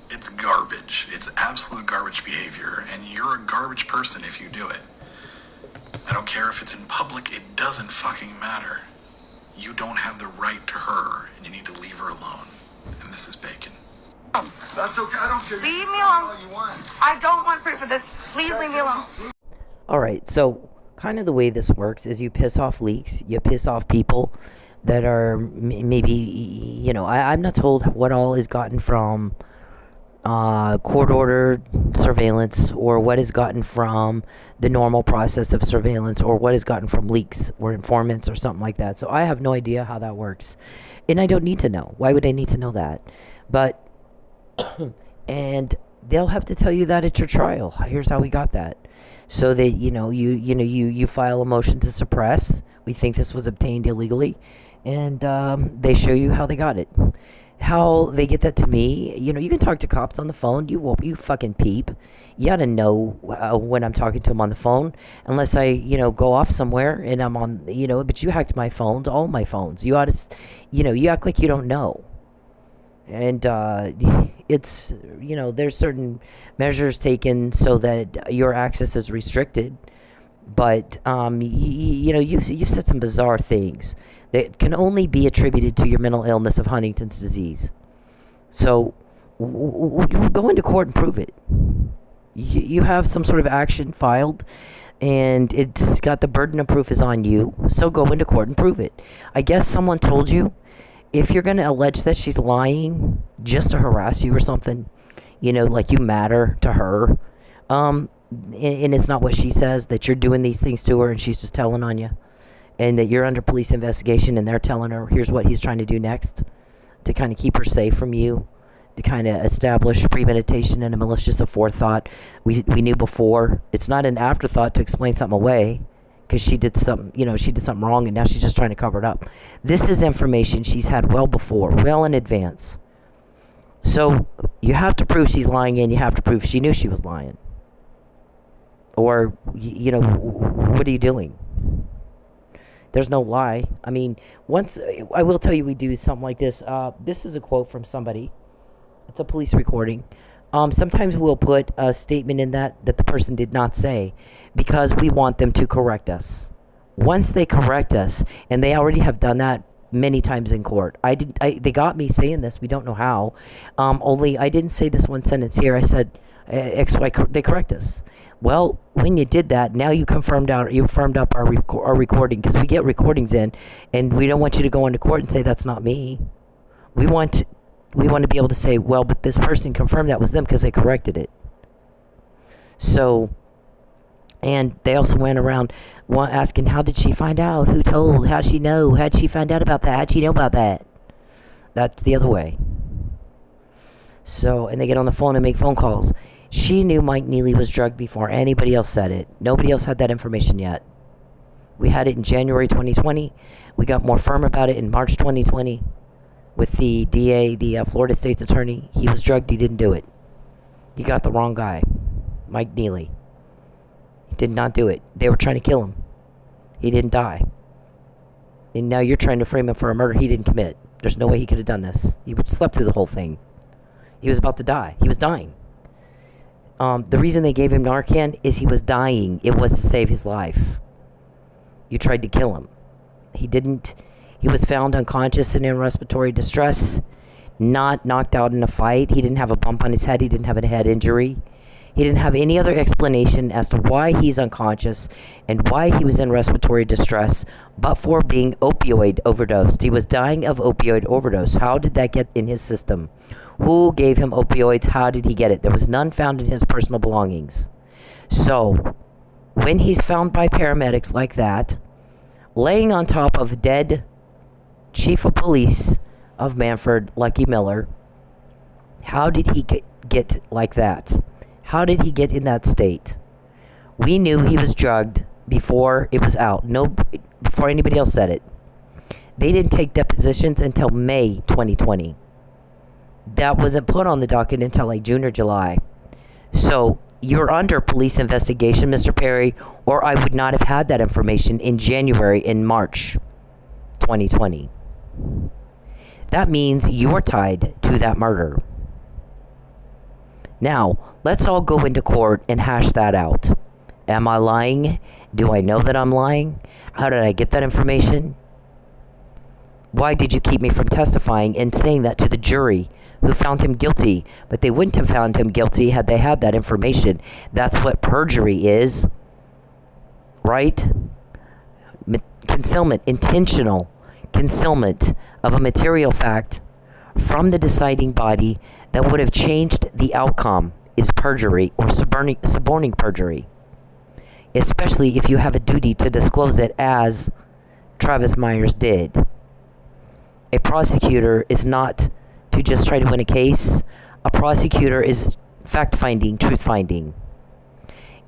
It's garbage. It's absolute garbage behavior. And you're a garbage person if you do it. I don't care if it's in public. It doesn't fucking matter. You don't have the right to her, and you need to leave her alone. And this is Bacon. That's okay. I don't care. Leave me You alone. all you want. I don't want proof of this. Please leave me alone. All right, so kind of the way this works is you piss off leaks, you piss off people that are maybe, you know, I'm not told what all is gotten from court-ordered surveillance, or what is gotten from the normal process of surveillance, or what is gotten from leaks or informants or something like that. So I have no idea how that works, and I don't need to know. Why would I need to know that? But and they'll have to tell you that at your trial. Here's how we got that. So that you file a motion to suppress. We think this was obtained illegally, and they show you how they got it. How they get that to me, you can talk to cops on the phone. You fucking peep. You ought to know when I'm talking to them on the phone, unless I, go off somewhere and I'm on, but you hacked my phones, all my phones. You ought to, you act like you don't know. And it's, there's certain measures taken so that your access is restricted. But, you've said some bizarre things that can only be attributed to your mental illness of Huntington's disease. So, go into court and prove it. You have some sort of action filed, and it's got the burden of proof is on you. So go into court and prove it. I guess someone told you, if you're going to allege that she's lying just to harass you or something, like you matter to her, and it's not what she says, that you're doing these things to her and she's just telling on you, and that you're under police investigation and they're telling her, here's what he's trying to do next to kind of keep her safe from you, to kind of establish premeditation and a malicious aforethought. We knew before. It's not an afterthought to explain something away because she did something wrong, and now she's just trying to cover it up. This is information she's had well before, well in advance. So you have to prove she's lying, and you have to prove she knew she was lying. Or, what are you doing? There's no lie. I mean, I will tell you, we do something like this. This is a quote from somebody. It's a police recording. Sometimes we'll put a statement in that the person did not say, because we want them to correct us. Once they correct us, and they already have done that many times in court. They got me saying this. We don't know how. Only I didn't say this one sentence here. I said X, Y. They correct us. Well, when you did that, now you firmed up our recording, because we get recordings in, and we don't want you to go into court and say that's not me. We want to be able to say, well, but this person confirmed that was them because they corrected it. So, and they also went around asking, how did she find out? Who told? How'd she know? How'd she find out about that? How'd she know about that? That's the other way. So, and they get on the phone and make phone calls. She knew Mike Nealey was drugged before anybody else said it. Nobody else had that information yet. We had it in January 2020. We got more firm about it in March 2020 with the DA, the Florida State's attorney. He was drugged. He didn't do it. You got the wrong guy, Mike Nealey. He did not do it. They were trying to kill him. He didn't die. And now you're trying to frame him for a murder he didn't commit. There's no way he could have done this. He slept through the whole thing. He was about to die. He was dying. The reason they gave him Narcan is he was dying. It was to save his life. You tried to kill him. He didn't. He was found unconscious and in respiratory distress, not knocked out in a fight. He didn't have a bump on his head. He didn't have a head injury. He didn't have any other explanation as to why he's unconscious and why he was in respiratory distress, but for being opioid overdosed. He was dying of opioid overdose. How did that get in his system? Who gave him opioids? How did he get it? There was none found in his personal belongings. So, when he's found by paramedics like that, laying on top of a dead chief of police of Manford, Lucky Miller. How did he get like that? How did he get in that state? We knew he was drugged before it was out. No, before anybody else said it. They didn't take depositions until May 2020. That wasn't put on the docket until like June or July. So you're under police investigation, Mr. Perry, or I would not have had that information in January and March 2020. That means you're tied to that murder. Now, let's all go into court and hash that out. Am I lying? Do I know that I'm lying? How did I get that information? Why did you keep me from testifying and saying that to the jury who found him guilty? But they wouldn't have found him guilty had they had that information. That's what perjury is. Right? Concealment, intentional concealment of a material fact from the deciding body that would have changed the outcome is perjury or suborning perjury. Especially if you have a duty to disclose it as Travis Myers did. A prosecutor is not to just try to win a case. A prosecutor is fact-finding, truth-finding.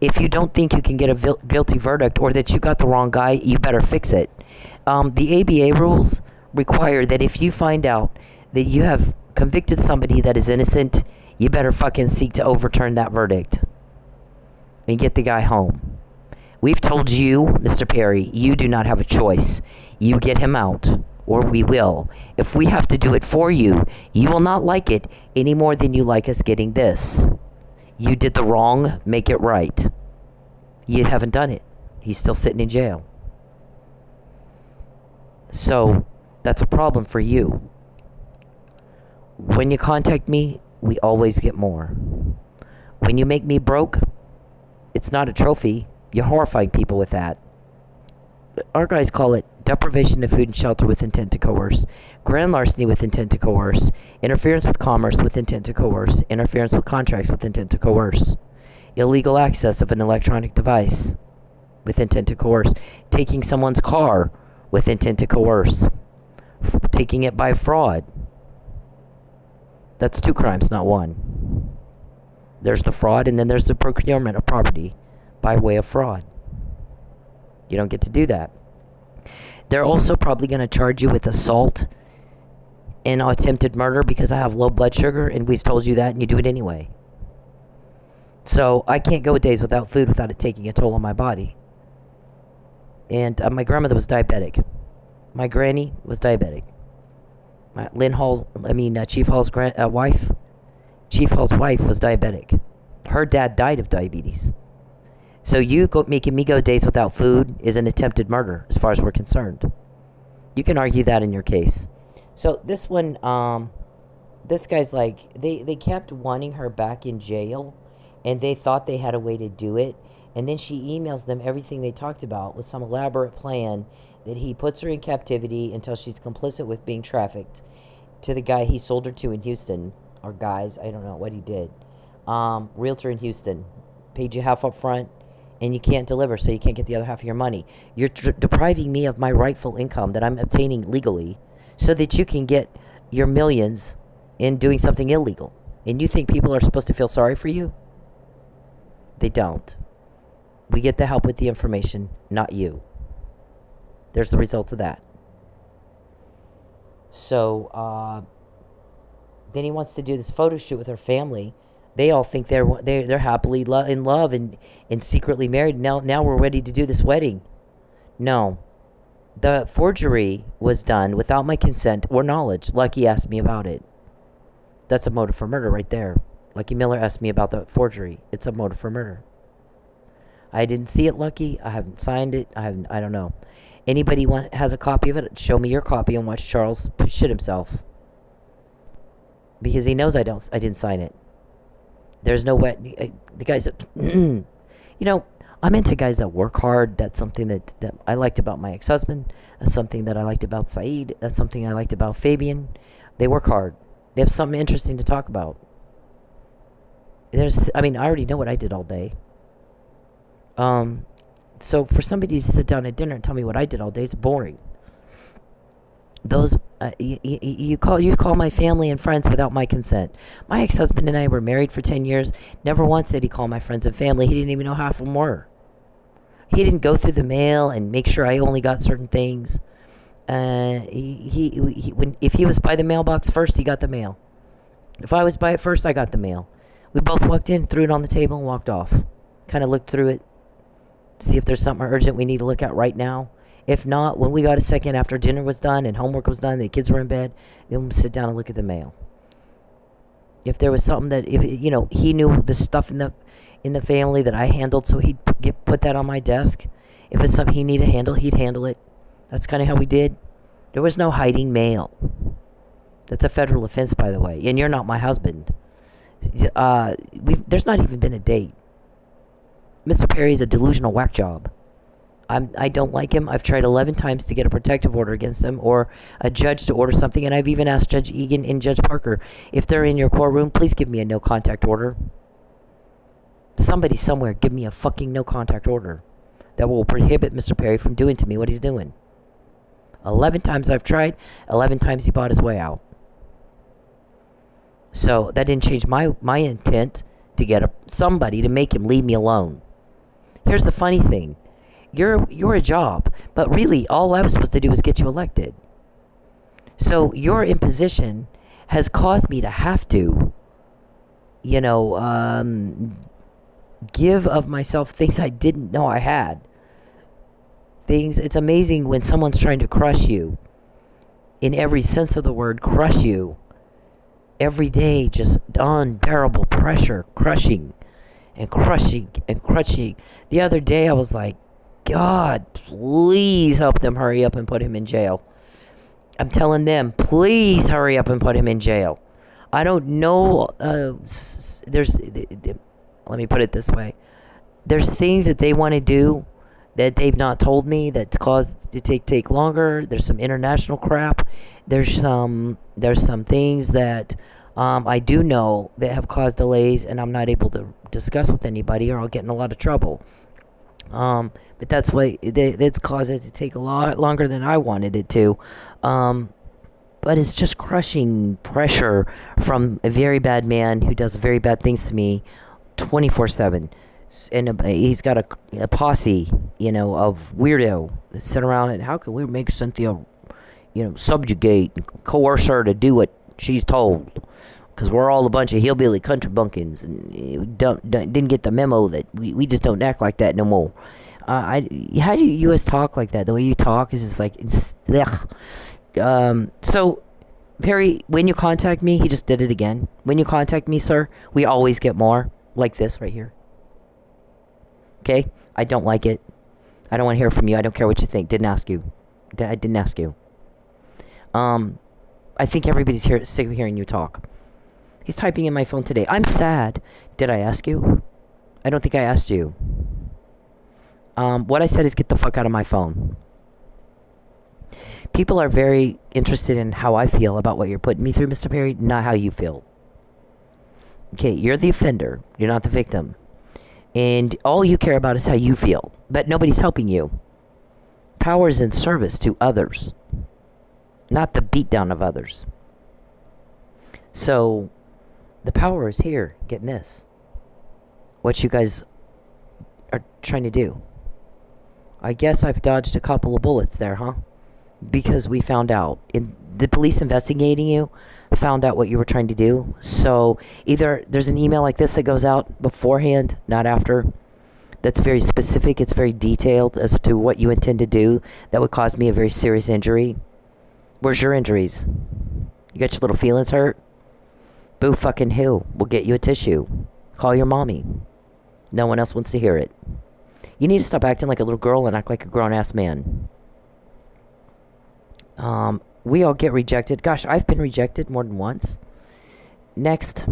If you don't think you can get a guilty verdict or that you got the wrong guy, you better fix it. The ABA rules require that if you find out that you have convicted somebody that is innocent, you better fucking seek to overturn that verdict and get the guy home. We've told you, Mr. Perry, you do not have a choice. You get him out, or we will. If we have to do it for you, you will not like it any more than you like us getting this. You did the wrong, make it right. You haven't done it. He's still sitting in jail. So, that's a problem for you. When you contact me, we always get more. When you make me broke, it's not a trophy. You're horrifying people with that. Our guys call it deprivation of food and shelter with intent to coerce, grand larceny with intent to coerce, interference with commerce with intent to coerce, interference with contracts with intent to coerce, illegal access of an electronic device with intent to coerce, taking someone's car with intent to coerce, taking it by fraud. That's 2 crimes, not 1. There's the fraud, and then there's the procurement of property by way of fraud. You don't get to do that. They're also probably going to charge you with assault and attempted murder because I have low blood sugar, and we've told you that, and you do it anyway. So I can't go days without food without it taking a toll on my body. And my grandmother was diabetic. My granny was diabetic. Chief Hall's wife. Chief Hall's wife was diabetic. Her dad died of diabetes. So making me go days without food is an attempted murder, as far as we're concerned. You can argue that in your case. So this one, this guy's like, they kept wanting her back in jail, and they thought they had a way to do it. And then she emails them everything they talked about with some elaborate plan that he puts her in captivity until she's complicit with being trafficked to the guy he sold her to in Houston, or guys, I don't know what he did. Realtor in Houston, paid you half up front, and you can't deliver, so you can't get the other half of your money. You're depriving me of my rightful income that I'm obtaining legally so that you can get your millions in doing something illegal. And you think people are supposed to feel sorry for you? They don't. We get the help with the information, not you. There's the results of that. So, then he wants to do this photo shoot with her family. They all think they're happily in love and secretly married. Now we're ready to do this wedding. No. The forgery was done without my consent or knowledge. Lucky asked me about it. That's a motive for murder right there. Lucky Miller asked me about the forgery. It's a motive for murder. I didn't see it, Lucky. I haven't signed it. I don't know. Anybody has a copy of it? Show me your copy and watch Charles shit himself. Because he knows I didn't sign it. There's no way. The guys that, I'm into guys that work hard. That's something that I liked about my ex-husband. That's something that I liked about Saeed. That's something I liked about Fabian. They work hard. They have something interesting to talk about. I already know what I did all day. So for somebody to sit down at dinner and tell me what I did all day is boring. Those You call my family and friends without my consent. My ex-husband and I were married for 10 years. Never once did he call my friends and family. He didn't even know half of them were. He didn't go through the mail and make sure I only got certain things. If he was by the mailbox first, he got the mail. If I was by it first, I got the mail. We both walked in, threw it on the table, and walked off. Kind of looked through it, see if there's something urgent we need to look at right now. If not, when we got a second after dinner was done and homework was done, the kids were in bed, then we'll sit down and look at the mail. If there was something that, if he knew the stuff in the family that I handled, so he'd put that on my desk. If it was something he needed to handle, he'd handle it. That's kind of how we did. There was no hiding mail. That's a federal offense, by the way, and you're not my husband. There's not even been a date. Mr. Perry is a delusional whack job. I don't like him. I've tried 11 times to get a protective order against him or a judge to order something, and I've even asked Judge Egan and Judge Parker, if they're in your courtroom, please give me a no-contact order. Somebody somewhere give me a fucking no-contact order that will prohibit Mr. Perry from doing to me what he's doing. 11 times I've tried, 11 times he bought his way out. So that didn't change my intent to get somebody to make him leave me alone. Here's the funny thing. You're a job, but really all I was supposed to do was get you elected. So your imposition has caused me to have to, give of myself things I didn't know I had. It's amazing when someone's trying to crush you, in every sense of the word, crush you. Every day, just unbearable pressure, crushing and crushing and crushing. The other day I was like, God, please help them hurry up and put him in jail. I'm telling them, please hurry up and put him in jail. I don't know, let me put it this way. There's things that they want to do that they've not told me that's caused it to take longer. There's some international crap. There's some things that I do know that have caused delays, and I'm not able to discuss with anybody, or I'll get in a lot of trouble. But that's what that's caused it to take a lot longer than I wanted it to. But it's just crushing pressure from a very bad man who does very bad things to me 24/7. And he's got a posse, of weirdo that sit around and how can we make Cynthia, subjugate and coerce her to do what she's told? Because we're all a bunch of hillbilly country bumpkins and didn't get the memo that we just don't act like that no more. How do you US talk like that? The way you talk is just like, so Perry, when you contact me, he just did it again. When you contact me, sir, we always get more like this right here. Okay? I don't like it. I don't want to hear from you. I don't care what you think. Didn't ask you. I didn't ask you. I think everybody's sick of hearing you talk. He's typing in my phone today. I'm sad. Did I ask you? I don't think I asked you. What I said is get the fuck out of my phone. People are very interested in how I feel about what you're putting me through, Mr. Perry, not how you feel. Okay, you're the offender. You're not the victim. And all you care about is how you feel. But nobody's helping you. Power is in service to others, not the beatdown of others. So, the power is here. Getting this. What you guys are trying to do. I guess I've dodged a couple of bullets there, huh? Because we found out. The police investigating you found out what you were trying to do. So either there's an email like this that goes out beforehand, not after, that's very specific. It's very detailed as to what you intend to do that would cause me a very serious injury. Where's your injuries? You got your little feelings hurt? Boo fucking who? We'll get you a tissue. Call your mommy. No one else wants to hear it. You need to stop acting like a little girl and act like a grown-ass man. We all get rejected. Gosh, I've been rejected more than once. Next.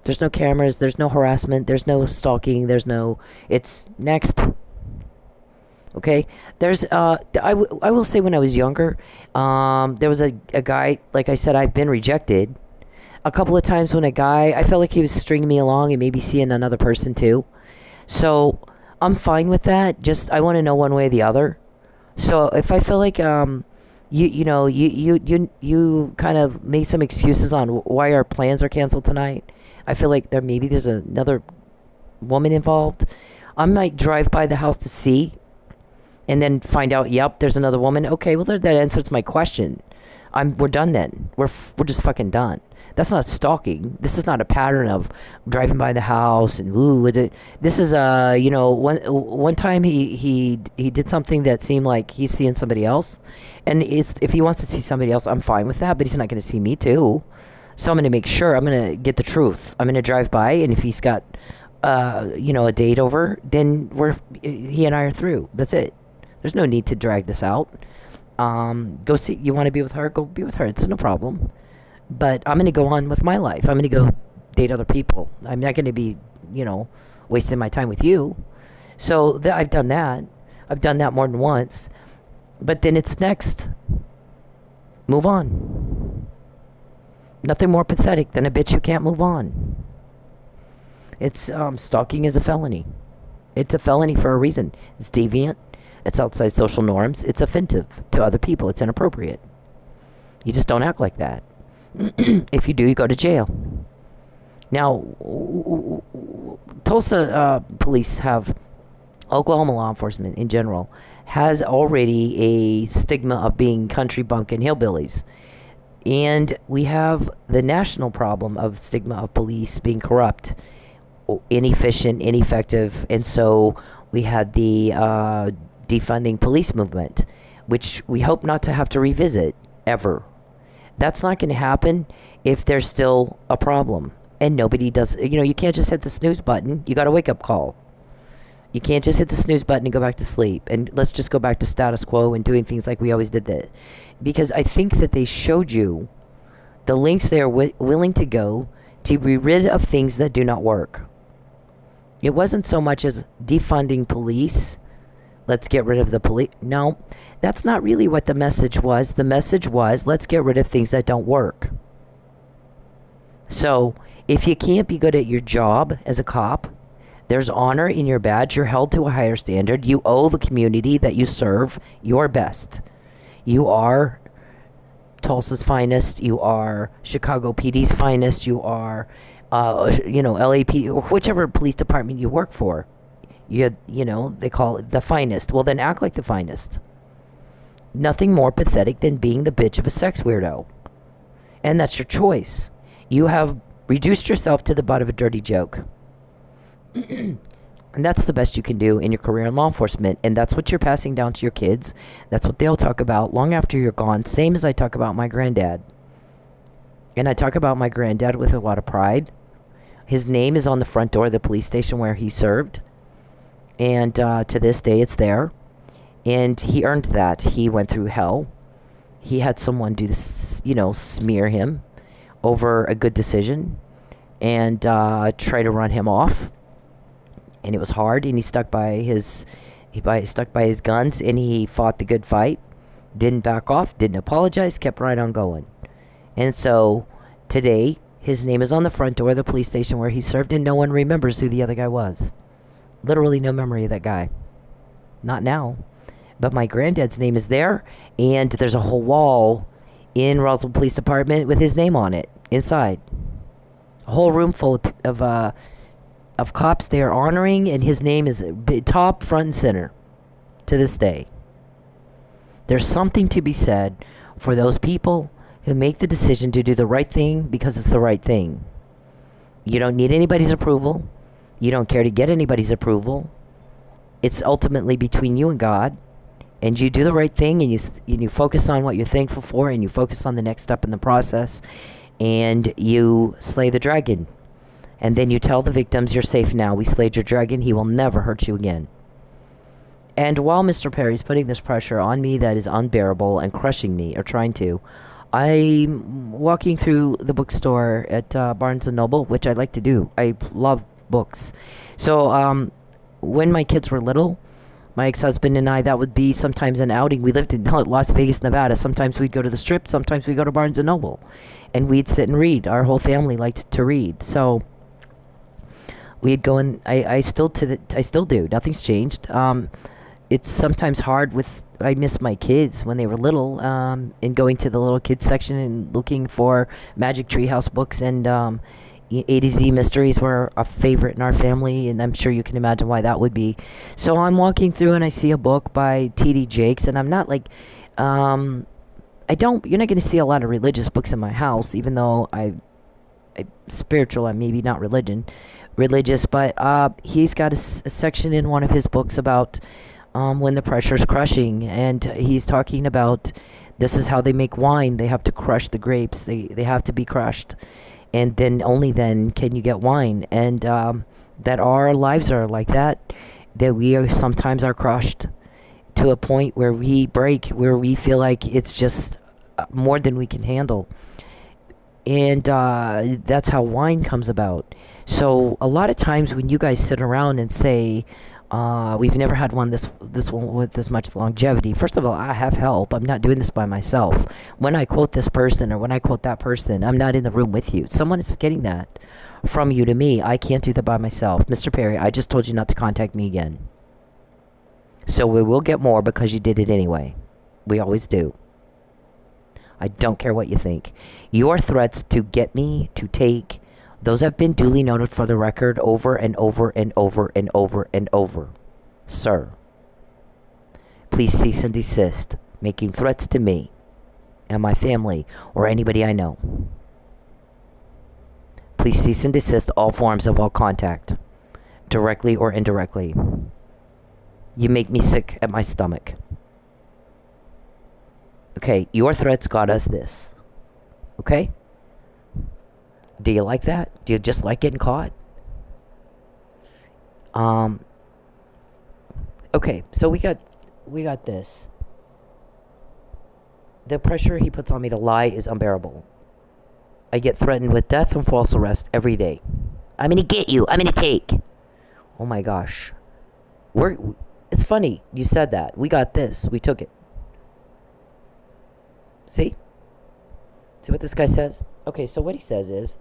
There's no cameras. There's no harassment. There's no stalking. It's next. Okay? I will say when I was younger, there was a guy, like I said, I've been rejected. A couple of times when I felt like he was stringing me along and maybe seeing another person too. So, I'm fine with that. Just, I want to know one way or the other. So, if I feel like, You kind of made some excuses on why our plans are canceled tonight. I feel like there's another woman involved. I might drive by the house to see, and then find out, yep, there's another woman. Okay, well, that answers my question. We're done then. We're just fucking done. That's not stalking. This is not a pattern of driving by the house and ooh with it. This is one time he did something that seemed like he's seeing somebody else, and if he wants to see somebody else, I'm fine with that. But he's not going to see me too. So I'm going to make sure. I'm going to get the truth. I'm going to drive by, and if he's got a date over, then he and I are through. That's it. There's no need to drag this out. Go see. You want to be with her? Go be with her. It's no problem. But I'm going to go on with my life. I'm going to go date other people. I'm not going to be, wasting my time with you. So I've done that. I've done that more than once. But then it's next. Move on. Nothing more pathetic than a bitch who can't move on. It's stalking is a felony. It's a felony for a reason. It's deviant. It's outside social norms. It's offensive to other people. It's inappropriate. You just don't act like that. If you do, you go to jail. Now, Tulsa police Oklahoma law enforcement in general has already a stigma of being country bumpkin hillbillies. And we have the national problem of stigma of police being corrupt, inefficient, ineffective. And so we had the defunding police movement, which we hope not to have to revisit ever. That's not going to happen if there's still a problem. And nobody does, you can't just hit the snooze button. You got a wake up call. You can't just hit the snooze button and go back to sleep. And let's just go back to status quo and doing things like we always did that. Because I think that they showed you the lengths they are willing to go to be rid of things that do not work. It wasn't so much as defunding police. Let's get rid of the police. No, that's not really what the message was. The message was, let's get rid of things that don't work. So, if you can't be good at your job as a cop, there's honor in your badge. You're held to a higher standard. You owe the community that you serve your best. You are Tulsa's finest. You are Chicago PD's finest. You are, LAPD, or whichever police department you work for. They call it the finest. Well, then act like the finest. Nothing more pathetic than being the bitch of a sex weirdo. And that's your choice. You have reduced yourself to the butt of a dirty joke. And that's the best you can do in your career in law enforcement. And that's what you're passing down to your kids. That's what they'll talk about long after you're gone. Same as I talk about my granddad. And I talk about my granddad with a lot of pride. His name is on the front door of the police station where he served. And to this day, it's there. And he earned that. He went through hell. He had someone do this, smear him over a good decision and try to run him off. And it was hard. And he stuck by his guns, and he fought the good fight. Didn't back off. Didn't apologize. Kept right on going. And so today, his name is on the front door of the police station where he served, and no one remembers who the other guy was. Literally no memory of that guy. Not now. But my granddad's name is there, and there's a whole wall in Roswell Police Department with his name on it inside. A whole room full of cops they are honoring, and his name is top front and center to this day. There's something to be said for those people who make the decision to do the right thing because it's the right thing. You don't need anybody's approval. You don't care to get anybody's approval. It's ultimately between you and God. And you do the right thing, and you focus on what you're thankful for, and you focus on the next step in the process, and you slay the dragon. And then you tell the victims, you're safe now. We slayed your dragon. He will never hurt you again. And while Mr. Perry's putting this pressure on me that is unbearable and crushing me, or trying to, I'm walking through the bookstore at Barnes & Noble, which I like to do. I love books. So when my kids were little, my ex-husband and I, that would be sometimes an outing. We lived in Las Vegas, Nevada. Sometimes we'd go to the Strip. Sometimes we'd go to Barnes & Noble. And we'd sit and read. Our whole family liked to read. So we'd go and I still do. Nothing's changed. it's sometimes hard with, I miss my kids when they were little, and going to the little kids section and looking for Magic Treehouse books, and A to Z mysteries were a favorite in our family, and I'm sure you can imagine why that would be. So I'm walking through and I see a book by T.D. Jakes, and I'm not like, you're not going to see a lot of religious books in my house, even though I'm spiritual, I'm maybe not religious, but he's got a section in one of his books about when the pressure's crushing, and he's talking about this is how they make wine. They have to crush the grapes. They have to be crushed, and then only then can you get wine. And that our lives are like that, that we are sometimes are crushed to a point where we break, where we feel like it's just more than we can handle. And that's how wine comes about. So a lot of times when you guys sit around and say, we've never had this one with this much longevity. First of all, I have help. I'm not doing this by myself. When I quote this person or when I quote that person, I'm not in the room with you. Someone is getting that from you to me. I can't do that by myself. Mr. Perry, I just told you not to contact me again. So we will get more because you did it anyway. We always do. I don't care what you think. Your threats to get me to take, those have been duly noted for the record over and over and over and over and over. Sir, please cease and desist making threats to me and my family or anybody I know. Please cease and desist all forms of all contact, directly or indirectly. You make me sick at my stomach. Okay, your threats got us this. Okay? Do you like that? Do you just like getting caught? Okay, so we got this. The pressure he puts on me to lie is unbearable. I get threatened with death and false arrest every day. I'm gonna get you. I'm gonna take. Oh my gosh. It's funny you said that. We got this. We took it. See? See what this guy says? Okay, so what he says is,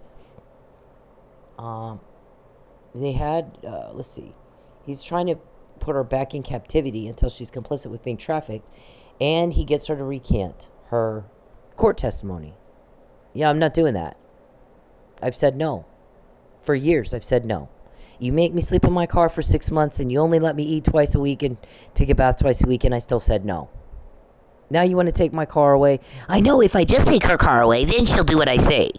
they had, let's see, he's trying to put her back in captivity until she's complicit with being trafficked, and he gets her to recant her court testimony. Yeah, I'm not doing that. I've said no. For years, I've said no. You make me sleep in my car for 6 months, and you only let me eat twice a week and take a bath twice a week, and I still said no. Now you want to take my car away? I know if I just take her car away, then she'll do what I say.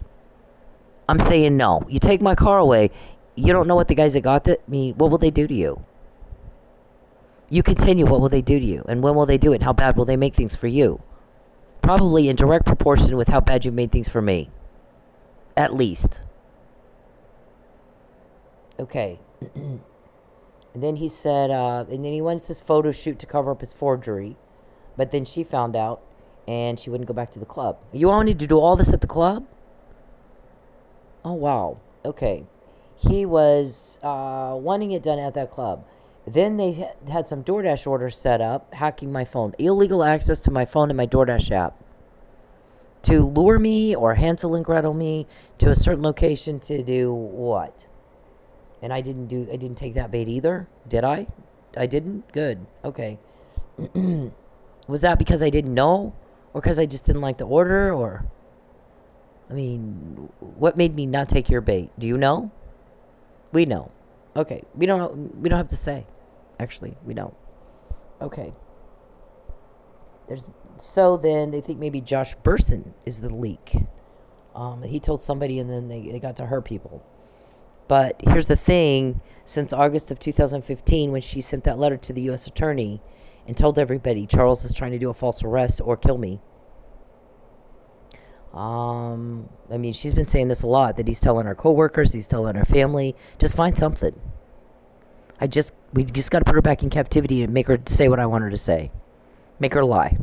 I'm saying no. You take my car away, you don't know what the guys that got me, what will they do to you? You continue, what will they do to you? And when will they do it? And how bad will they make things for you? Probably in direct proportion with how bad you made things for me. At least. Okay. And then he said, and then he wants this photo shoot to cover up his forgery. But then she found out, and she wouldn't go back to the club. You wanted to do all this at the club? Oh, wow. Okay. He was wanting it done at that club. Then they had some DoorDash orders set up, hacking my phone. Illegal access to my phone and my DoorDash app. To lure me or Hansel and Gretel me to a certain location to do what? And I didn't take that bait either. Did I? I didn't? Good. Okay. Was that because I didn't know? Or because I just didn't like the order? Or, I mean, what made me not take your bait? Do you know? We know. Okay. We don't have to say. Actually, we don't. Okay. So then they think maybe Josh Burson is the leak. He told somebody and then they got to her people. But here's the thing. Since August of 2015, when she sent that letter to the U.S. attorney and told everybody Charles is trying to do a false arrest or kill me. I mean, she's been saying this a lot, that he's telling her coworkers, he's telling her family, just find something. We just got to put her back in captivity and make her say what I want her to say. Make her lie.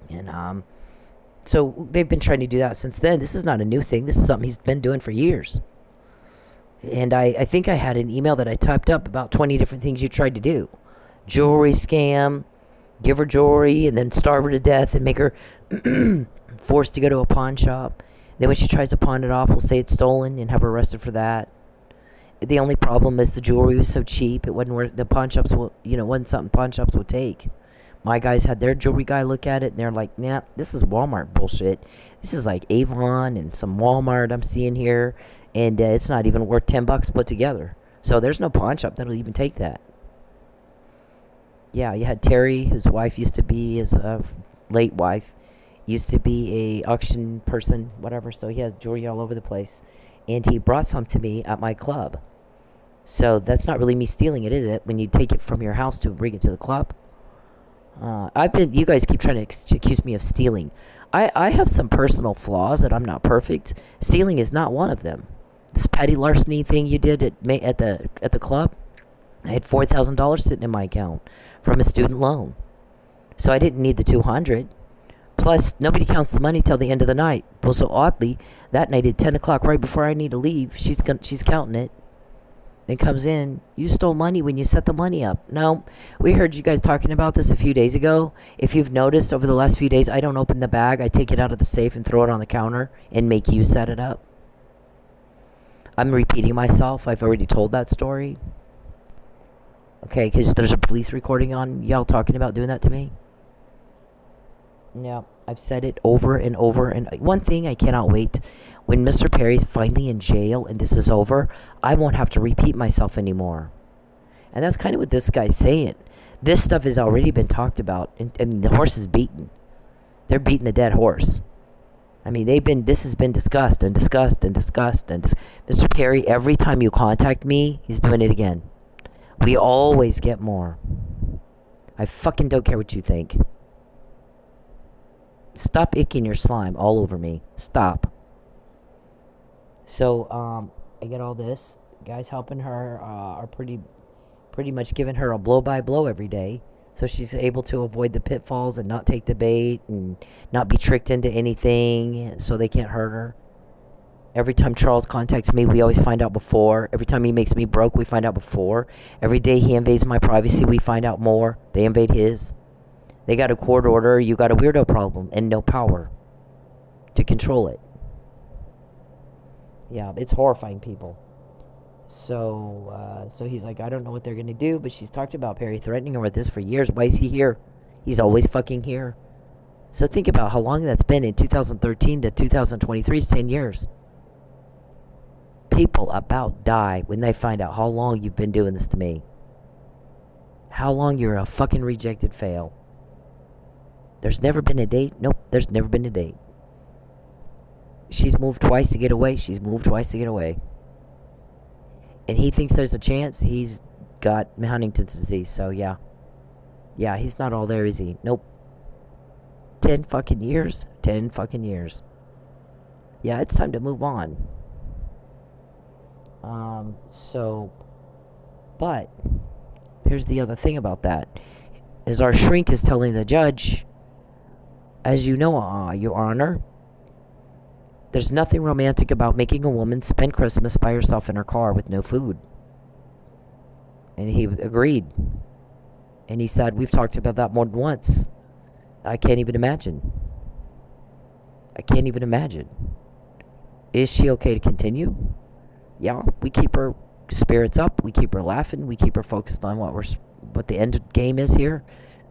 And, so they've been trying to do that since then. This is not a new thing. This is something he's been doing for years. And I think I had an email that I typed up about 20 different things you tried to do. Jewelry scam, give her jewelry, and then starve her to death and make her forced to go to a pawn shop. Then when she tries to pawn it off, we'll say it's stolen and have her arrested for that. The only problem is the jewelry was so cheap. It wasn't worth the pawn shops. Wasn't something pawn shops would take. My guys had their jewelry guy look at it, and they're like, "Nah, this is Walmart bullshit. This is like Avon and some Walmart I'm seeing here, and it's not even worth $10 put together. So there's no pawn shop that'll even take that." Yeah, you had Terry, whose wife used to be his late wife, used to be a auction person, whatever. So he has jewelry all over the place, and he brought some to me at my club. So that's not really me stealing it, is it? When you take it from your house to bring it to the club. You guys keep trying to accuse me of stealing. I have some personal flaws that I'm not perfect. Stealing is not one of them. This petty larceny thing you did at the club, I had $4,000 sitting in my account from a student loan, so I didn't need the $200. Plus, nobody counts the money till the end of the night. Well, so oddly, that night at 10 o'clock, right before I need to leave, she's counting it. Then comes in, "You stole money when you set the money up." No, we heard you guys talking about this a few days ago. If you've noticed over the last few days, I don't open the bag. I take it out of the safe and throw it on the counter and make you set it up. I'm repeating myself. I've already told that story. Okay, because there's a police recording on y'all talking about doing that to me. Yeah, I've said it over and over. And one thing I cannot wait, when Mr. Perry's finally in jail and this is over, I won't have to repeat myself anymore. And that's kind of what this guy's saying. This stuff has already been talked about. And the horse is beaten. They're beating the dead horse. I mean, this has been discussed and discussed and discussed. And Mr. Perry, every time you contact me, he's doing it again. We always get more. I fucking don't care what you think. Stop icking your slime all over me. Stop. So, I get all this. The guys helping her are pretty much giving her a blow-by-blow every day. So she's able to avoid the pitfalls and not take the bait and not be tricked into anything so they can't hurt her. Every time Charles contacts me, we always find out before. Every time he makes me broke, we find out before. Every day he invades my privacy, we find out more. They invade his. They got a court order, you got a weirdo problem, and no power to control it. Yeah, it's horrifying, people. So he's like, I don't know what they're going to do, but she's talked about Perry threatening her with this for years. Why is he here? He's always fucking here. So think about how long that's been. In 2013 to 2023 is 10 years. People about die when they find out how long you've been doing this to me. How long you're a fucking rejected fail. There's never been a date. Nope, there's never been a date. She's moved twice to get away. She's moved twice to get away. And he thinks there's a chance. He's got Huntington's disease, so yeah. Yeah, he's not all there, is he? Nope. 10 fucking years. 10 fucking years. Yeah, it's time to move on. But here's the other thing about that. Is our shrink is telling the judge, as you know, Your Honor, there's nothing romantic about making a woman spend Christmas by herself in her car with no food. And he agreed. And he said, we've talked about that more than once. I can't even imagine. I can't even imagine. Is she okay to continue? Yeah, we keep her spirits up. We keep her laughing. We keep her focused on what the end game is here.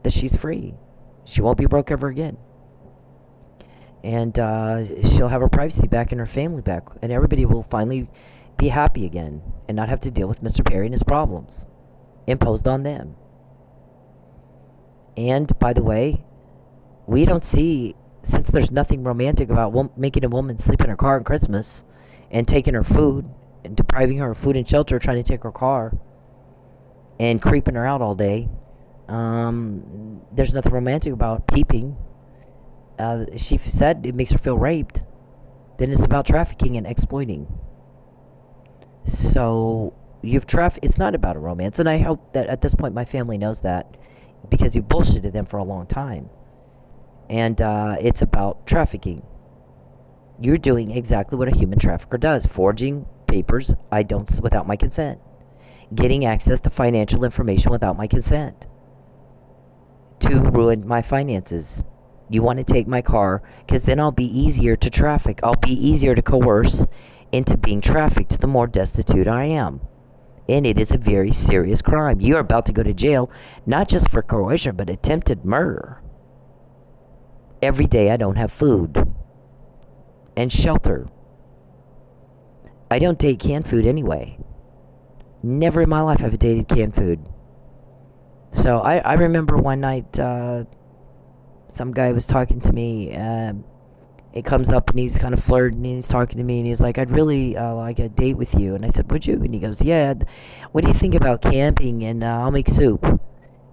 That she's free. She won't be broke ever again. And she'll have her privacy back and her family back. And everybody will finally be happy again. And not have to deal with Mr. Perry and his problems. Imposed on them. And, by the way, we don't see, since there's nothing romantic about making a woman sleep in her car on Christmas and taking her food and depriving her of food and shelter, trying to take her car and creeping her out all day, there's nothing romantic about peeping. She said it makes her feel raped. Then it's about trafficking and exploiting. So it's not about a romance, and I hope that at this point my family knows that, because you bullshitted them for a long time. And it's about trafficking. You're doing exactly what a human trafficker does: forging papers without my consent, getting access to financial information without my consent, to ruin my finances. You want to take my car because then I'll be easier to traffic. I'll be easier to coerce into being trafficked the more destitute I am. And it is a very serious crime. You're about to go to jail, not just for coercion, but attempted murder. Every day I don't have food and shelter. I don't date canned food anyway. Never in my life have I dated canned food. So I remember one night, some guy was talking to me. It comes up and he's kind of flirting and he's talking to me and he's like, I'd really like a date with you. And I said, would you? And he goes, yeah. What do you think about camping? And I'll make soup.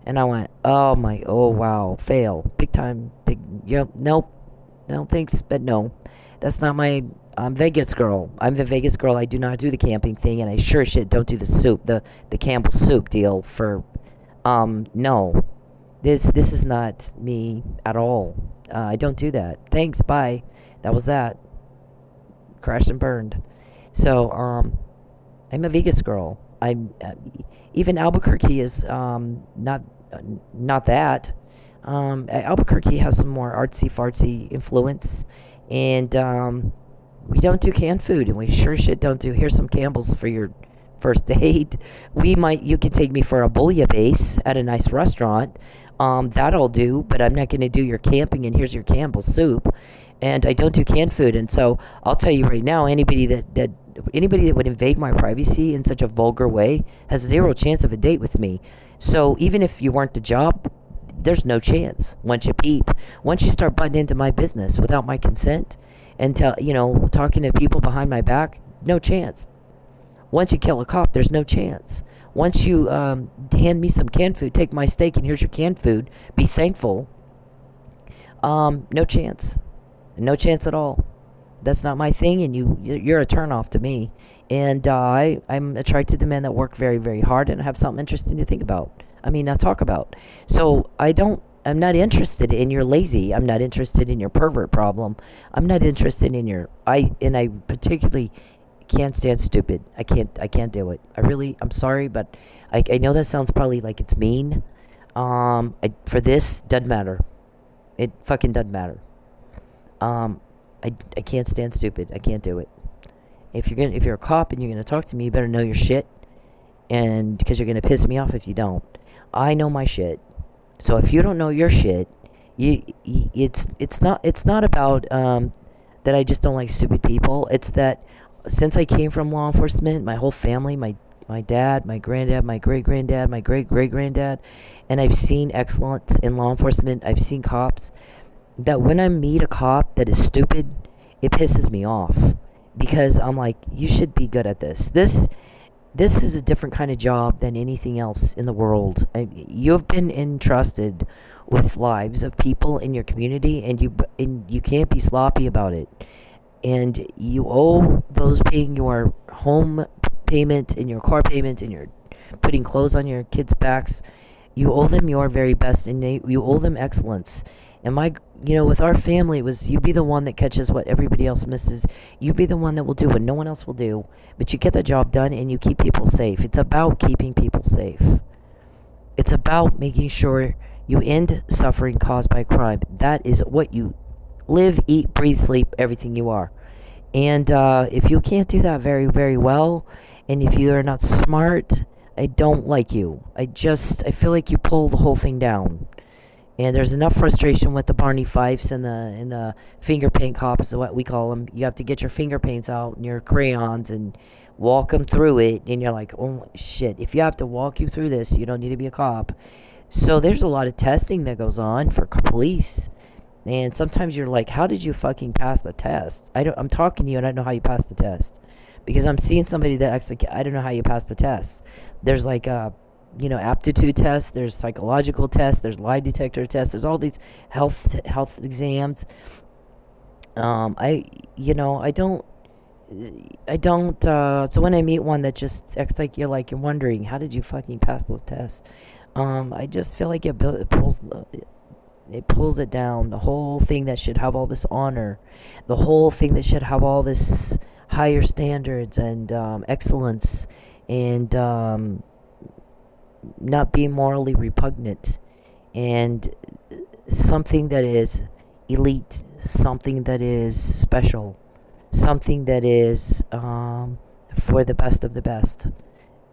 And I went, oh wow, fail. Big time, nope. No thanks, but no. That's not my, I'm Vegas girl. I'm the Vegas girl. I do not do the camping thing, and I sure shit don't do the soup, the Campbell soup deal for, no. This is not me at all. I don't do that. Thanks, bye. That was that. Crashed and burned. So, I'm a Vegas girl. I'm even Albuquerque is not that. Albuquerque has some more artsy fartsy influence, and we don't do canned food, and we sure shit don't do. Here's some Campbell's for your first date. You can take me for a bouillabaisse at a nice restaurant. That I'll do, but I'm not going to do your camping. And here's your Campbell's soup, and I don't do canned food. And so I'll tell you right now, anybody that would invade my privacy in such a vulgar way has zero chance of a date with me. So even if you weren't the job, there's no chance. Once you start butting into my business without my consent and talking to people behind my back, no chance. Once you kill a cop, there's no chance. Once you hand me some canned food, take my steak and here's your canned food, be thankful. No chance. No chance at all. That's not my thing, and you're a turnoff to me. And I'm attracted to men that work very, very hard and have something interesting to talk about. So I'm not interested in your lazy. I'm not interested in your pervert problem. I'm not interested in I particularly can't stand stupid. I can't do it. I'm sorry, but I know that sounds probably like it's mean. For this, doesn't matter. It fucking doesn't matter. I can't stand stupid. I can't do it. If you're a cop and you're gonna talk to me, you better know your shit, and because you're gonna piss me off if you don't. I know my shit. So if you don't know your shit, it's not about that I just don't like stupid people. It's that since I came from law enforcement, my whole family, my dad, my granddad, my great-granddad, my great-great-granddad, and I've seen excellence in law enforcement. I've seen cops that when I meet a cop that is stupid, it pisses me off because I'm like, you should be good at this. This is a different kind of job than anything else in the world. You've been entrusted with lives of people in your community, and you can't be sloppy about it. And you owe those paying your home payment and your car payment and your putting clothes on your kids' backs. You owe them your very best, and you owe them excellence. And with our family, it was you be the one that catches what everybody else misses. You be the one that will do what no one else will do. But you get the job done and you keep people safe. It's about keeping people safe. It's about making sure you end suffering caused by crime. That is what you live, eat, breathe, sleep, everything you are. And if you can't do that very, very well, and if you are not smart, I don't like you. I feel like you pull the whole thing down. And there's enough frustration with the Barney Fifes and the finger paint cops, is what we call them. You have to get your finger paints out and your crayons and walk them through it. And you're like, oh, shit. If you have to walk you through this, you don't need to be a cop. So there's a lot of testing that goes on for police. And sometimes you're like, how did you fucking pass the test? I'm talking to you and I don't know how you passed the test. Because I'm seeing somebody that acts like, I don't know how you passed the test. There's like aptitude tests, there's psychological tests, there's lie detector tests, there's all these health exams. I don't so when I meet one that just acts like you're wondering, how did you fucking pass those tests? I just feel like it pulls it down. The whole thing that should have all this honor, the whole thing that should have all this higher standards and excellence and not being morally repugnant, and something that is elite, something that is special, something that is for the best of the best.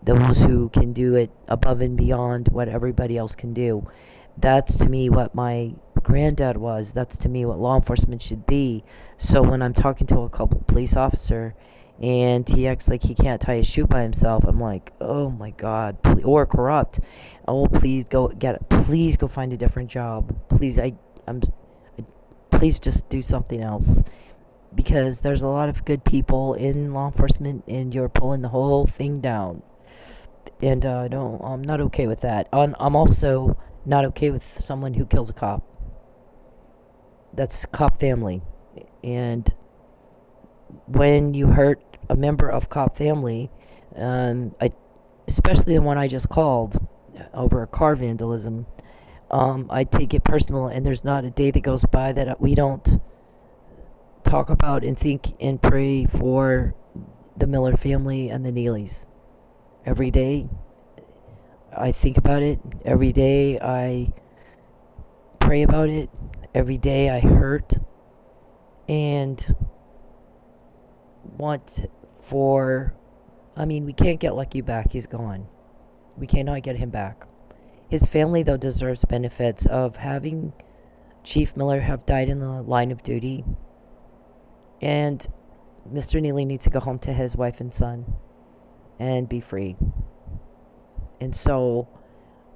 those who can do it above and beyond what everybody else can do. That's to me what my granddad was. That's to me what law enforcement should be. So when I'm talking to a couple police officer and he acts like he can't tie his shoe by himself, I'm like, oh my God, or corrupt. Oh, please go please go find a different job. Please, please just do something else. Because there's a lot of good people in law enforcement and you're pulling the whole thing down. And no, I'm not okay with that. I'm also not okay with someone who kills a cop. That's cop family. And when you hurt a member of cop family, especially the one I just called over a car vandalism, I take it personal, and there's not a day that goes by that we don't talk about and think and pray for the Miller family and the Nealeys. Every day I think about it. Every day I pray about it. Every day I hurt and want for... we can't get Lucky back. He's gone. We cannot get him back. His family, though, deserves benefits of having Chief Miller have died in the line of duty. And Mr. Neely needs to go home to his wife and son and be free. And so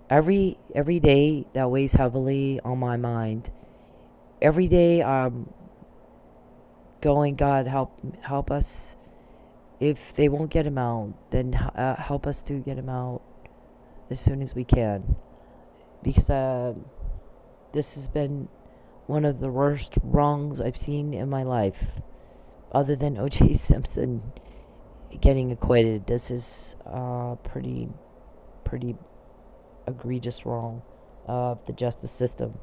every day that weighs heavily on my mind. Every day I'm going, God, help us. If they won't get him out, then help us to get him out as soon as we can. Because this has been one of the worst wrongs I've seen in my life. Other than O.J. Simpson getting acquitted, this is pretty egregious wrong of the justice system.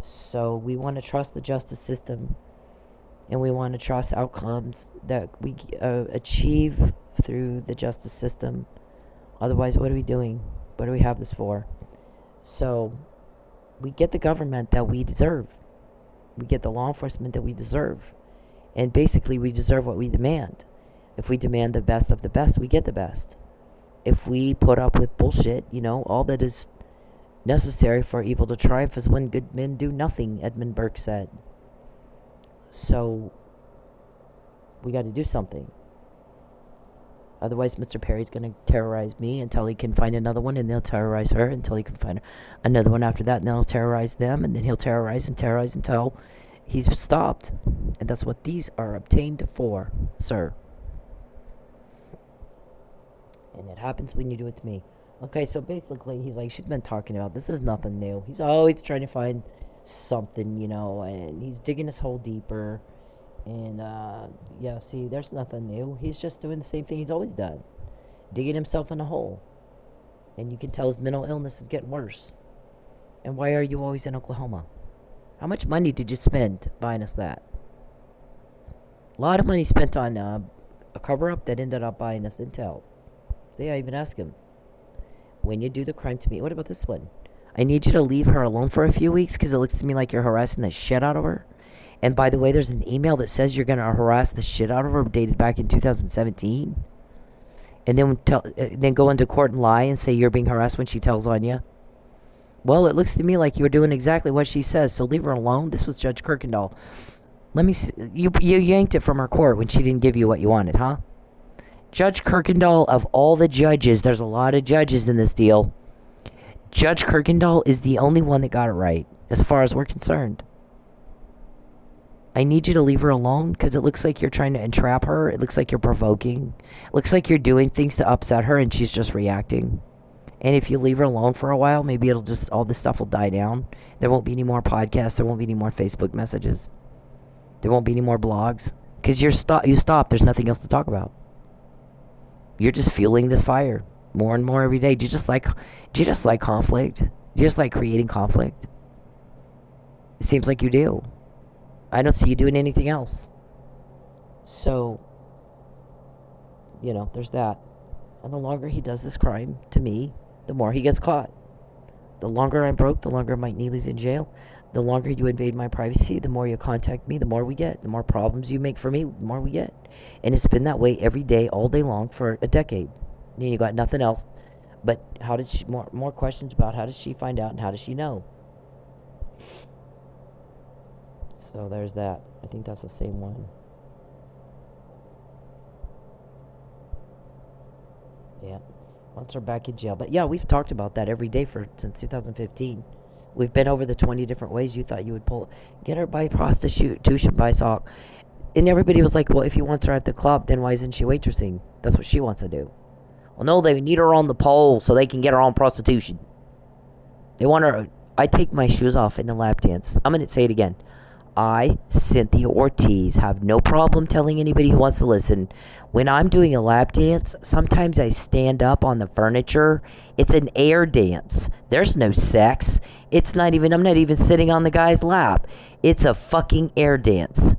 So we want to trust the justice system, and we want to trust outcomes that we achieve through the justice system. Otherwise, what are we doing? What do we have this for? So we get the government that we deserve. We get the law enforcement that we deserve. And basically, we deserve what we demand. If we demand the best of the best, we get the best. If we put up with bullshit, all that is necessary for evil to triumph is when good men do nothing, Edmund Burke said. So we got to do something. Otherwise, Mr. Perry's going to terrorize me until he can find another one, and they'll terrorize her until he can find another one after that, and then he'll terrorize them, and then he'll terrorize until he's stopped. And that's what these are obtained for, sir. And it happens when you do it to me. Okay, so basically, he's like, she's been talking about, this is nothing new. He's always trying to find something, and he's digging his hole deeper. And, see, there's nothing new. He's just doing the same thing he's always done. Digging himself in a hole. And you can tell his mental illness is getting worse. And why are you always in Oklahoma? How much money did you spend buying us that? A lot of money spent on a cover-up that ended up buying us intel. See, I even asked him, when you do the crime to me, what about this one? I need you to leave her alone for a few weeks because it looks to me like you're harassing the shit out of her. And by the way, there's an email that says you're going to harass the shit out of her, dated back in 2017. And then go into court and lie and say you're being harassed when she tells on you. Well, it looks to me like you were doing exactly what she says, so leave her alone. This was Judge Kirkendall. Let me see. You yanked it from her court when she didn't give you what you wanted, huh? Judge Kirkendall, of all the judges, there's a lot of judges in this deal. Judge Kirkendall is the only one that got it right, as far as we're concerned. I need you to leave her alone because it looks like you're trying to entrap her. It looks like you're provoking. It looks like you're doing things to upset her and she's just reacting. And if you leave her alone for a while, maybe all this stuff will die down. There won't be any more podcasts. There won't be any more Facebook messages. There won't be any more blogs. Because you stop. There's nothing else to talk about. You're just fueling this fire more and more every day. Do you just like conflict? Do you just like creating conflict? It seems like you do. I don't see you doing anything else. So, there's that. And the longer he does this crime to me, the more he gets caught. The longer I'm broke, the longer Mike Neely's in jail. The longer you invade my privacy, the more you contact me, the more we get. The more problems you make for me, the more we get. And it's been that way every day, all day long for a decade. And you got nothing else. But how did she, more questions about how does she find out and how does she know? So there's that. I think that's the same one. Yeah. Once her back in jail. But yeah, we've talked about that every day since 2015. We've been over the 20 different ways you thought you would get her by prostitution, by sock. And everybody was like, well, if he wants her at the club, then why isn't she waitressing? That's what she wants to do. Well, no, they need her on the pole so they can get her on prostitution. They want her. I take my shoes off in a lap dance. I'm going to say it again. I, Cynthia Ortiz, have no problem telling anybody who wants to listen. When I'm doing a lap dance, sometimes I stand up on the furniture. It's an air dance. There's no sex. I'm not even sitting on the guy's lap. It's a fucking air dance.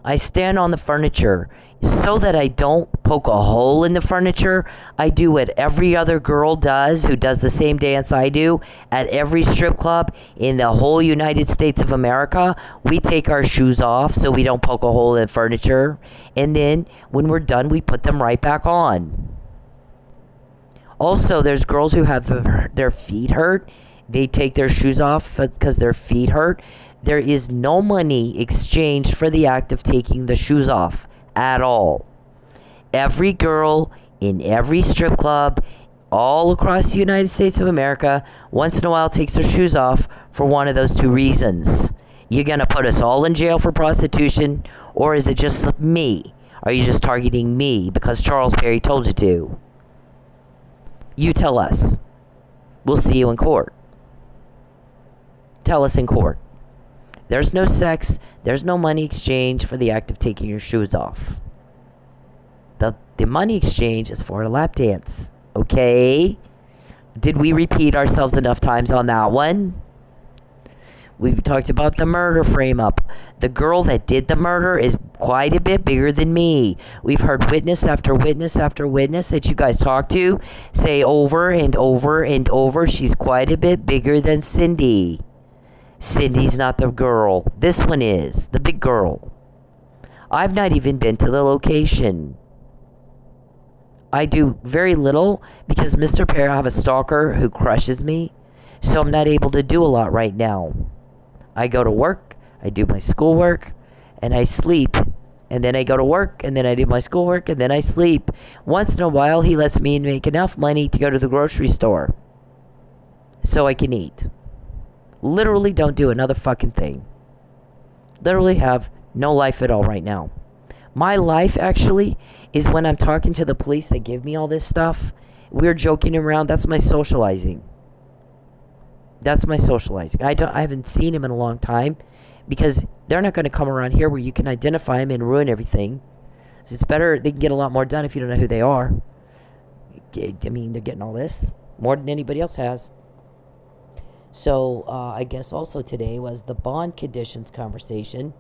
I stand on the furniture so that I don't poke a hole in the furniture. I do what every other girl does who does the same dance I do at every strip club in the whole United States of America. We take our shoes off so we don't poke a hole in the furniture. And then when we're done, we put them right back on. Also, there's girls who have their feet hurt. They take their shoes off because their feet hurt. There is no money exchanged for the act of taking the shoes off at all. Every girl in every strip club all across the United States of America once in a while takes their shoes off for one of those two reasons. You're going to put us all in jail for prostitution, or is it just me? Are you just targeting me because Charles Perry told you to? You tell us. We'll see you in court. Tell us in court. There's no sex. There's no money exchange for the act of taking your shoes off. The money exchange is for a lap dance. Okay? Did we repeat ourselves enough times on that one? We've talked about the murder frame up. The girl that did the murder is quite a bit bigger than me. We've heard witness after witness after witness that you guys talk to say over and over and over she's quite a bit bigger than Cyndi. Cyndi's not the girl. This one is. The big girl. I've not even been to the location. I do very little because Mr. Perry, I have a stalker who crushes me. So I'm not able to do a lot right now. I go to work. I do my schoolwork. And I sleep. And then I go to work. And then I do my schoolwork. And then I sleep. Once in a while, he lets me make enough money to go to the grocery store. So I can eat. Literally don't do another fucking thing. Literally have no life at all right now. My life actually is when I'm talking to the police that give me all this stuff. We're joking around. That's my socializing. That's my socializing. I haven't seen him in a long time because they're not going to come around here where you can identify him and ruin everything. It's better, they can get a lot more done if you don't know who they are. I mean, they're getting all this more than anybody else has. So, I guess also today was the bond conditions conversation.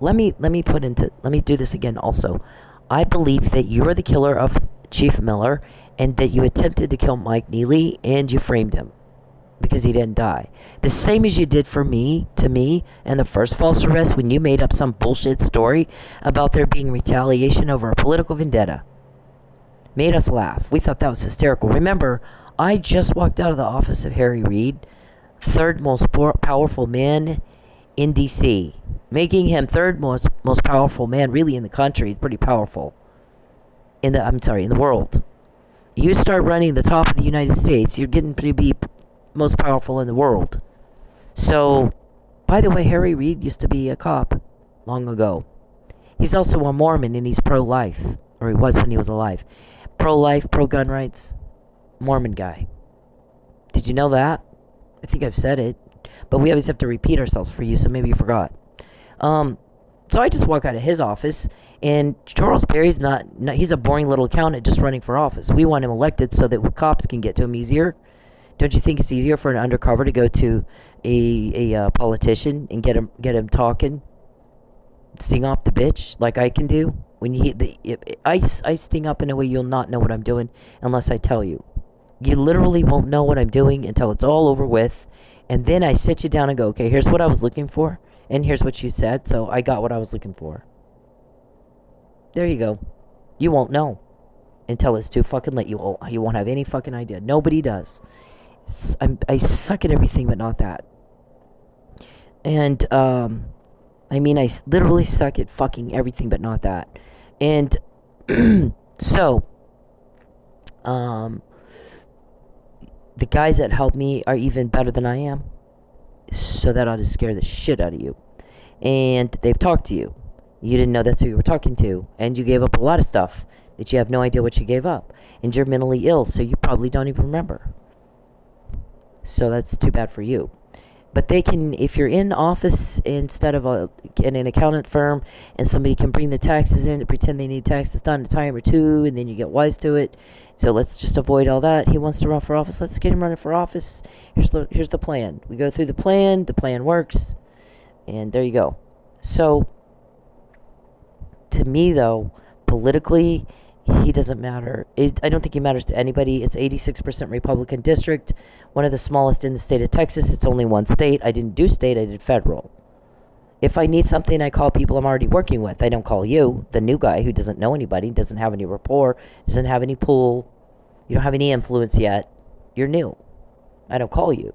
Let me do this again also. I believe that you are the killer of Chief Miller and that you attempted to kill Mike Nealey and you framed him because he didn't die. The same as you did to me, and the first false arrest when you made up some bullshit story about there being retaliation over a political vendetta. Made us laugh. We thought that was hysterical. Remember, I just walked out of the office of Harry Reid, third most powerful man in D.C., making him third most powerful man really in the country. He's pretty powerful. In the world. You start running the top of the United States, you're getting to be most powerful in the world. So, by the way, Harry Reid used to be a cop long ago. He's also a Mormon and he's pro-life, or he was when he was alive. Pro-life, pro-gun rights. Mormon guy. Did you know that? I think I've said it. But we always have to repeat ourselves for you, so maybe you forgot. So I just walk out of his office, and Charles Perry's not he's a boring little accountant just running for office. We want him elected so that cops can get to him easier. Don't you think it's easier for an undercover to go to a politician and get him talking? Sting off the bitch like I can do? I sting up in a way you'll not know what I'm doing unless I tell you. You literally won't know what I'm doing until it's all over with. And then I sit you down and go, okay, here's what I was looking for. And here's what you said. So I got what I was looking for. There you go. You won't know. until it's too fucking late. You won't have any fucking idea. Nobody does. I suck at everything but not that. And I mean, I literally suck at fucking everything but not that. And so the guys that help me are even better than I am. So that ought to scare the shit out of you. And they've talked to you. You didn't know that's who you were talking to. And you gave up a lot of stuff that you have no idea what you gave up. And you're mentally ill, so you probably don't even remember. So that's too bad for you. But they can, if you're in office instead of in an accountant firm, and somebody can bring the taxes in to pretend they need taxes done in a time or two, and then you get wise to it. So let's just avoid all that. He wants to run for office. Let's get him running for office. Here's the plan. We go through the plan. The plan works. And there you go. So, to me, though, politically, he doesn't matter. I don't think he matters to anybody. It's 86% Republican district, one of the smallest in the state of Texas. It's only one state. I didn't do state. I did federal. If I need something, I call people I'm already working with. I don't call you, the new guy who doesn't know anybody, doesn't have any rapport, doesn't have any pull. You don't have any influence yet. You're new. I don't call you.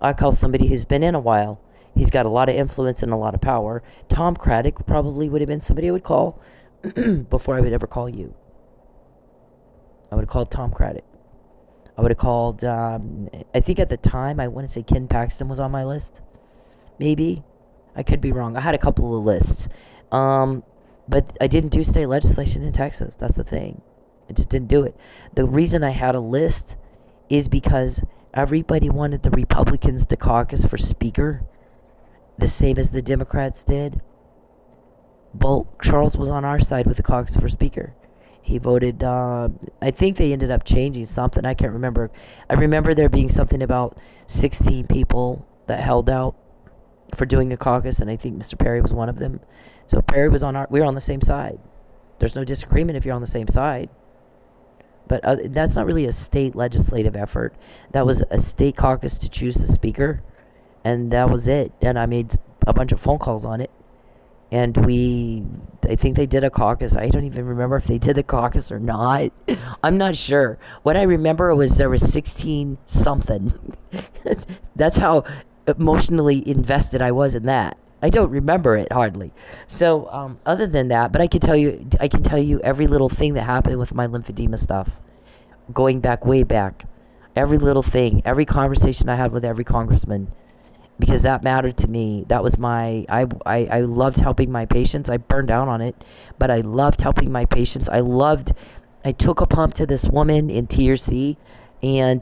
I call somebody who's been in a while. He's got a lot of influence and a lot of power. Tom Craddock probably would have been somebody I would call before I would ever call you. I would have called Tom Craddock. I would have called, I think at the time, I want to say Ken Paxton was on my list. Maybe. I could be wrong. I had a couple of lists. But I didn't do state legislation in Texas. That's the thing. I just didn't do it. The reason I had a list is because everybody wanted the Republicans to caucus for speaker, the same as the Democrats did. Charles was on our side with the caucus for speaker. He voted, I think they ended up changing something. I can't remember. I remember there being something about 16 people that held out for doing a caucus, and I think Mr. Perry was one of them. So Perry was we were on the same side. There's no disagreement if you're on the same side. But that's not really a state legislative effort. That was a state caucus to choose the speaker, and that was it. And I made a bunch of phone calls on it. And I think they did a caucus. I don't even remember if they did the caucus or not. I'm not sure. What I remember was there was 16 something. That's how emotionally invested I was in that. I don't remember it hardly. So other than that, but I can tell you every little thing that happened with my lymphedema stuff, going back way back, every little thing, every conversation I had with every congressman. Because that mattered to me. That was I loved helping my patients. I burned out on it, but I loved helping my patients. I took a pump to this woman in TRC, and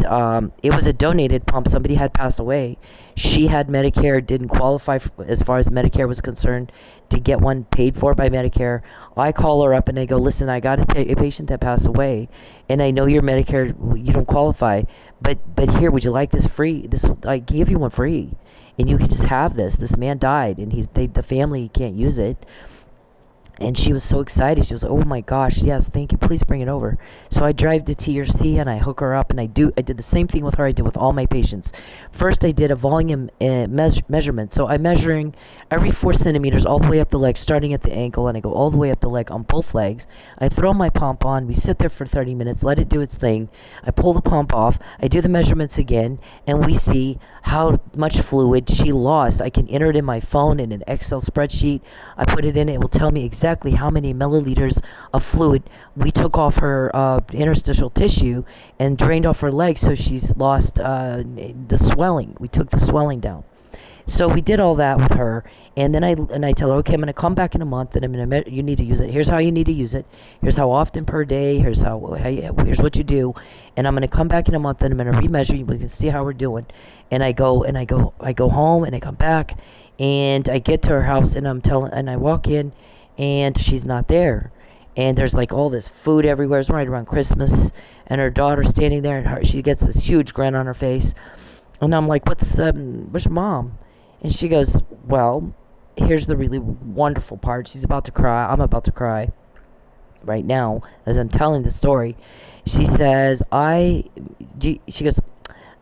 it was a donated pump. Somebody had passed away. She had Medicare, didn't qualify as far as Medicare was concerned to get one paid for by Medicare. I call her up and I go, listen, I got a patient that passed away, and I know your Medicare, you don't qualify, but here, would you like this free? I give you one free. And you can just have this. This man died, and the family can't use it. And she was so excited. She was like, oh my gosh, yes, thank you. Please bring it over. So I drive to TRC, and I hook her up, and I did the same thing with her I did with all my patients. First, I did a volume measurement. So I'm measuring every 4 centimeters all the way up the leg, starting at the ankle, and I go all the way up the leg on both legs. I throw my pump on. We sit there for 30 minutes, let it do its thing. I pull the pump off. I do the measurements again, and we see how much fluid she lost. I can enter it in my phone in an Excel spreadsheet. I put it in. It will tell me exactly how many milliliters of fluid we took off her interstitial tissue and drained off her leg, so she's lost the swelling. We took the swelling down. So we did all that with her, and then I tell her, okay, I'm going to come back in a month, and I'm going to you need to use it. Here's how you need to use it. Here's how often per day. Here's here's what you do, and I'm going to come back in a month, and I'm going to remeasure you. We can see how we're doing. And I go home, and I come back, and I get to her house, and I walk in, and she's not there. And there's like all this food everywhere. It's right around Christmas, and her daughter's standing there, and she gets this huge grin on her face. And I'm like, where's your mom? And she goes, well, here's the really wonderful part. She's about to cry. I'm about to cry right now as I'm telling the story. She says, she goes,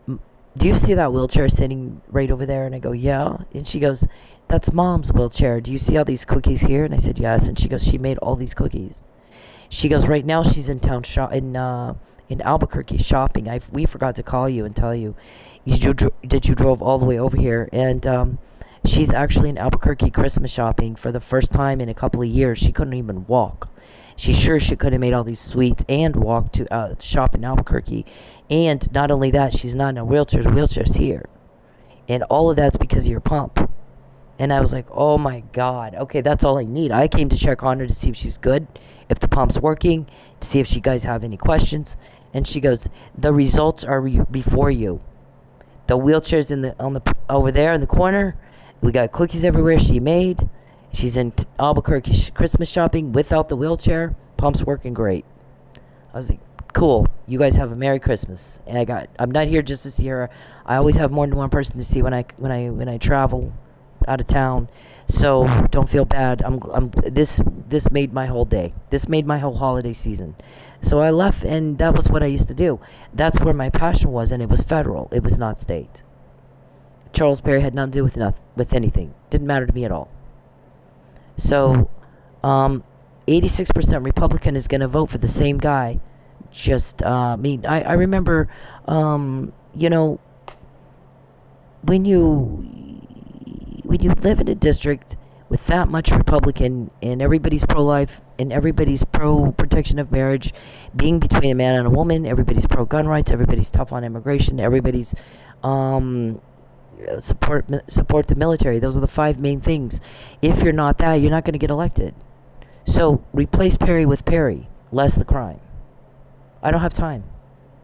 do you see that wheelchair sitting right over there? And I go, yeah. And she goes, that's mom's wheelchair. Do you see all these cookies here? And I said, yes. And she goes, she made all these cookies. She goes, right now she's in town in Albuquerque shopping. We forgot to call you and tell you that you drove all the way over here. And she's actually in Albuquerque Christmas shopping for the first time in a couple of years. She couldn't even walk. She's sure she could have made all these sweets and walked to shop in Albuquerque. And not only that, she's not in a wheelchair. The wheelchair's here. And all of that's because of your pump. And I was like, oh my God. Okay, that's all I need. I came to check on her to see if she's good, if the pump's working, to see if you guys have any questions. And she goes, the results are before you. The wheelchair's over there in the corner. We got cookies everywhere she made. She's in Albuquerque Christmas shopping without the wheelchair. Pump's working great. I was like, cool. You guys have a Merry Christmas. And I'm not here just to see her. I always have more than one person to see when I travel out of town. So don't feel bad. This made my whole day. This made my whole holiday season. So I left, and that was what I used to do. That's where my passion was, and it was federal. It was not state. Charles Perry had nothing to do with anything. Didn't matter to me at all. So 86% Republican is going to vote for the same guy. Just I remember you know, when you live in a district with that much Republican and everybody's pro-life and everybody's pro-protection of marriage being between a man and a woman, everybody's pro-gun rights, everybody's tough on immigration, everybody's support the military. Those are the 5 main things. If you're not that, you're not going to get elected. So replace Perry with Perry. Less the crime. I don't have time.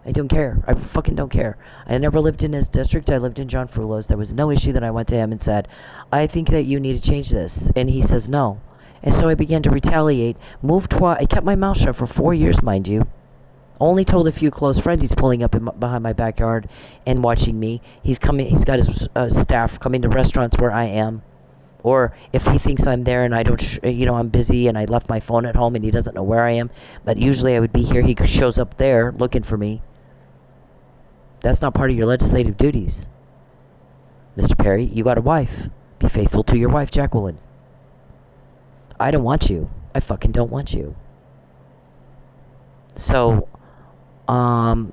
I don't care. I fucking don't care. I never lived in his district. I lived in John Frulo's. There was no issue that I went to him and said, I think that you need to change this. And he says no. And so I began to retaliate. I kept my mouth shut for 4 years, mind you. Only told a few close friends. He's pulling up behind my backyard and watching me. He's got his staff coming to restaurants where I am. Or if he thinks I'm there and I don't, I'm busy and I left my phone at home and he doesn't know where I am. But usually I would be here. He shows up there looking for me. That's not part of your legislative duties. Mr. Perry, you got a wife. Be faithful to your wife, Jacqueline. I don't want you. I fucking don't want you. So, I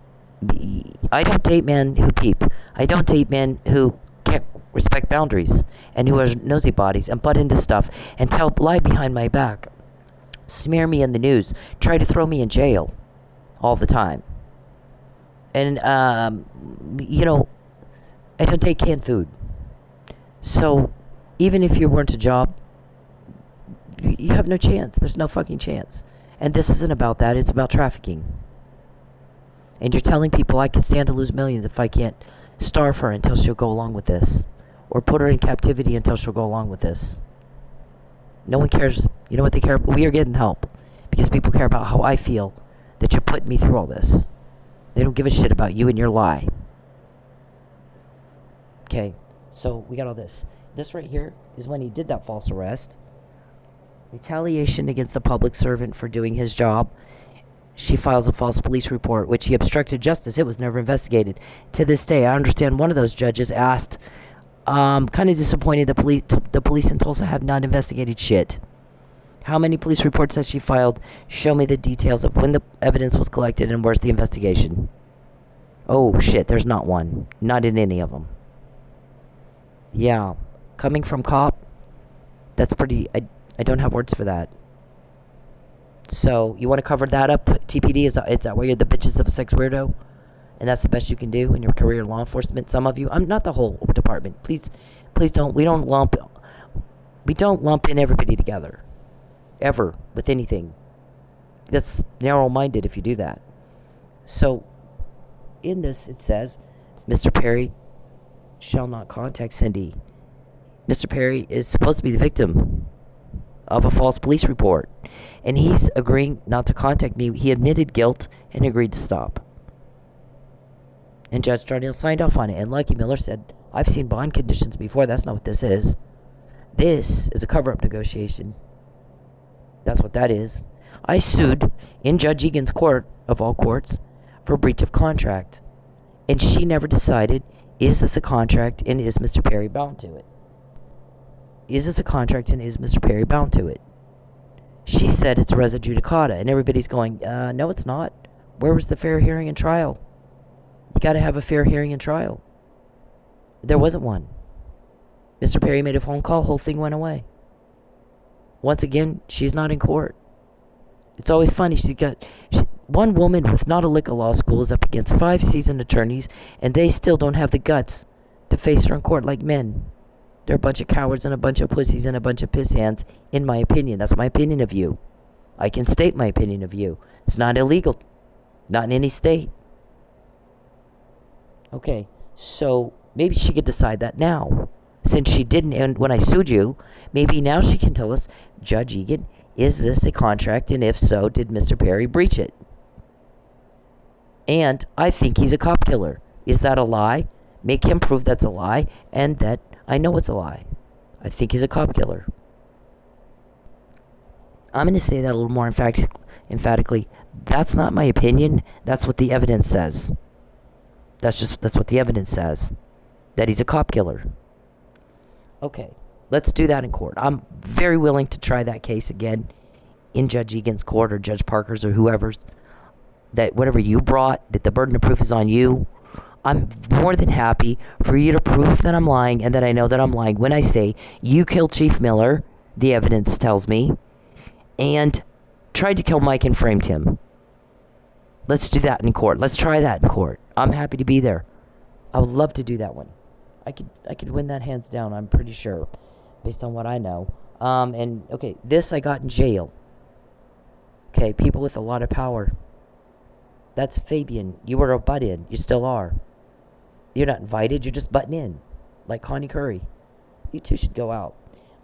don't date men who peep. I don't date men who can't respect boundaries and who are nosy bodies and butt into stuff and lie behind my back, smear me in the news, try to throw me in jail all the time. And, I don't take canned food. So, even if you weren't a job, you have no chance. There's no fucking chance. And this isn't about that. It's about trafficking. And you're telling people I can stand to lose millions if I can't starve her until she'll go along with this. Or put her in captivity until she'll go along with this. No one cares. You know what they care about? We are getting help. Because people care about how I feel that you're putting me through all this. They don't give a shit about you and your lie. Okay, so we got all this. This right here is when he did that false arrest. Retaliation against a public servant for doing his job. She files a false police report, which he obstructed justice. It was never investigated. To this day, I understand one of those judges asked, kind of disappointed the police in Tulsa have not investigated shit. How many police reports has she filed? Show me the details of when the evidence was collected and where's the investigation. Oh shit, there's not one. Not in any of them. Yeah, coming from cop, that's pretty, I don't have words for that. So, you want to cover that up? TPD, is that where you're the bitches of a sex weirdo? And that's the best you can do in your career in law enforcement? Some of you, I'm not the whole department. Please don't, we don't lump in everybody together. Ever, with anything. That's narrow-minded if you do that. So, in this, it says, Mr. Perry shall not contact Cyndi. Mr. Perry is supposed to be the victim of a false police report. And he's agreeing not to contact me. He admitted guilt and agreed to stop. And Judge Darnell signed off on it. And Lucky Miller said, I've seen bond conditions before. That's not what this is. This is a cover-up negotiation. That's what that is. I sued in Judge Egan's court, of all courts, for breach of contract. And she never decided, is this a contract and is Mr. Perry bound to it? Is this a contract and is Mr. Perry bound to it? She said it's res judicata, and everybody's going, no, it's not. Where was the fair hearing and trial? You got to have a fair hearing and trial. There wasn't one. Mr. Perry made a phone call, whole thing went away. Once again, she's not in court. It's always funny. One woman with not a lick of law school is up against 5 seasoned attorneys, and they still don't have the guts to face her in court like men. They're a bunch of cowards and a bunch of pussies and a bunch of piss hands, in my opinion. That's my opinion of you. I can state my opinion of you. It's not illegal. Not in any state. Okay, so maybe she could decide that now. Since she didn't, and when I sued you, maybe now she can tell us, Judge Egan, is this a contract? And if so, did Mr. Perry breach it? And I think he's a cop killer. Is that a lie? Make him prove that's a lie, and that I know it's a lie. I think he's a cop killer. I'm going to say that a little more emphatically. That's not my opinion. That's what the evidence says. That's what the evidence says. That he's a cop killer. Okay, let's do that in court. I'm very willing to try that case again in Judge Egan's court or Judge Parker's or whoever's. That whatever you brought, that the burden of proof is on you. I'm more than happy for you to prove that I'm lying and that I know that I'm lying when I say you killed Chief Miller, the evidence tells me, and tried to kill Mike and framed him. Let's do that in court. Let's try that in court. I'm happy to be there. I would love to do that one. I could win that hands down, I'm pretty sure, based on what I know. And okay, this I got in jail. Okay, people with a lot of power. That's Fabian. You were a butt-in. You still are. You're not invited. You're just butting in. Like Connie Curry. You two should go out.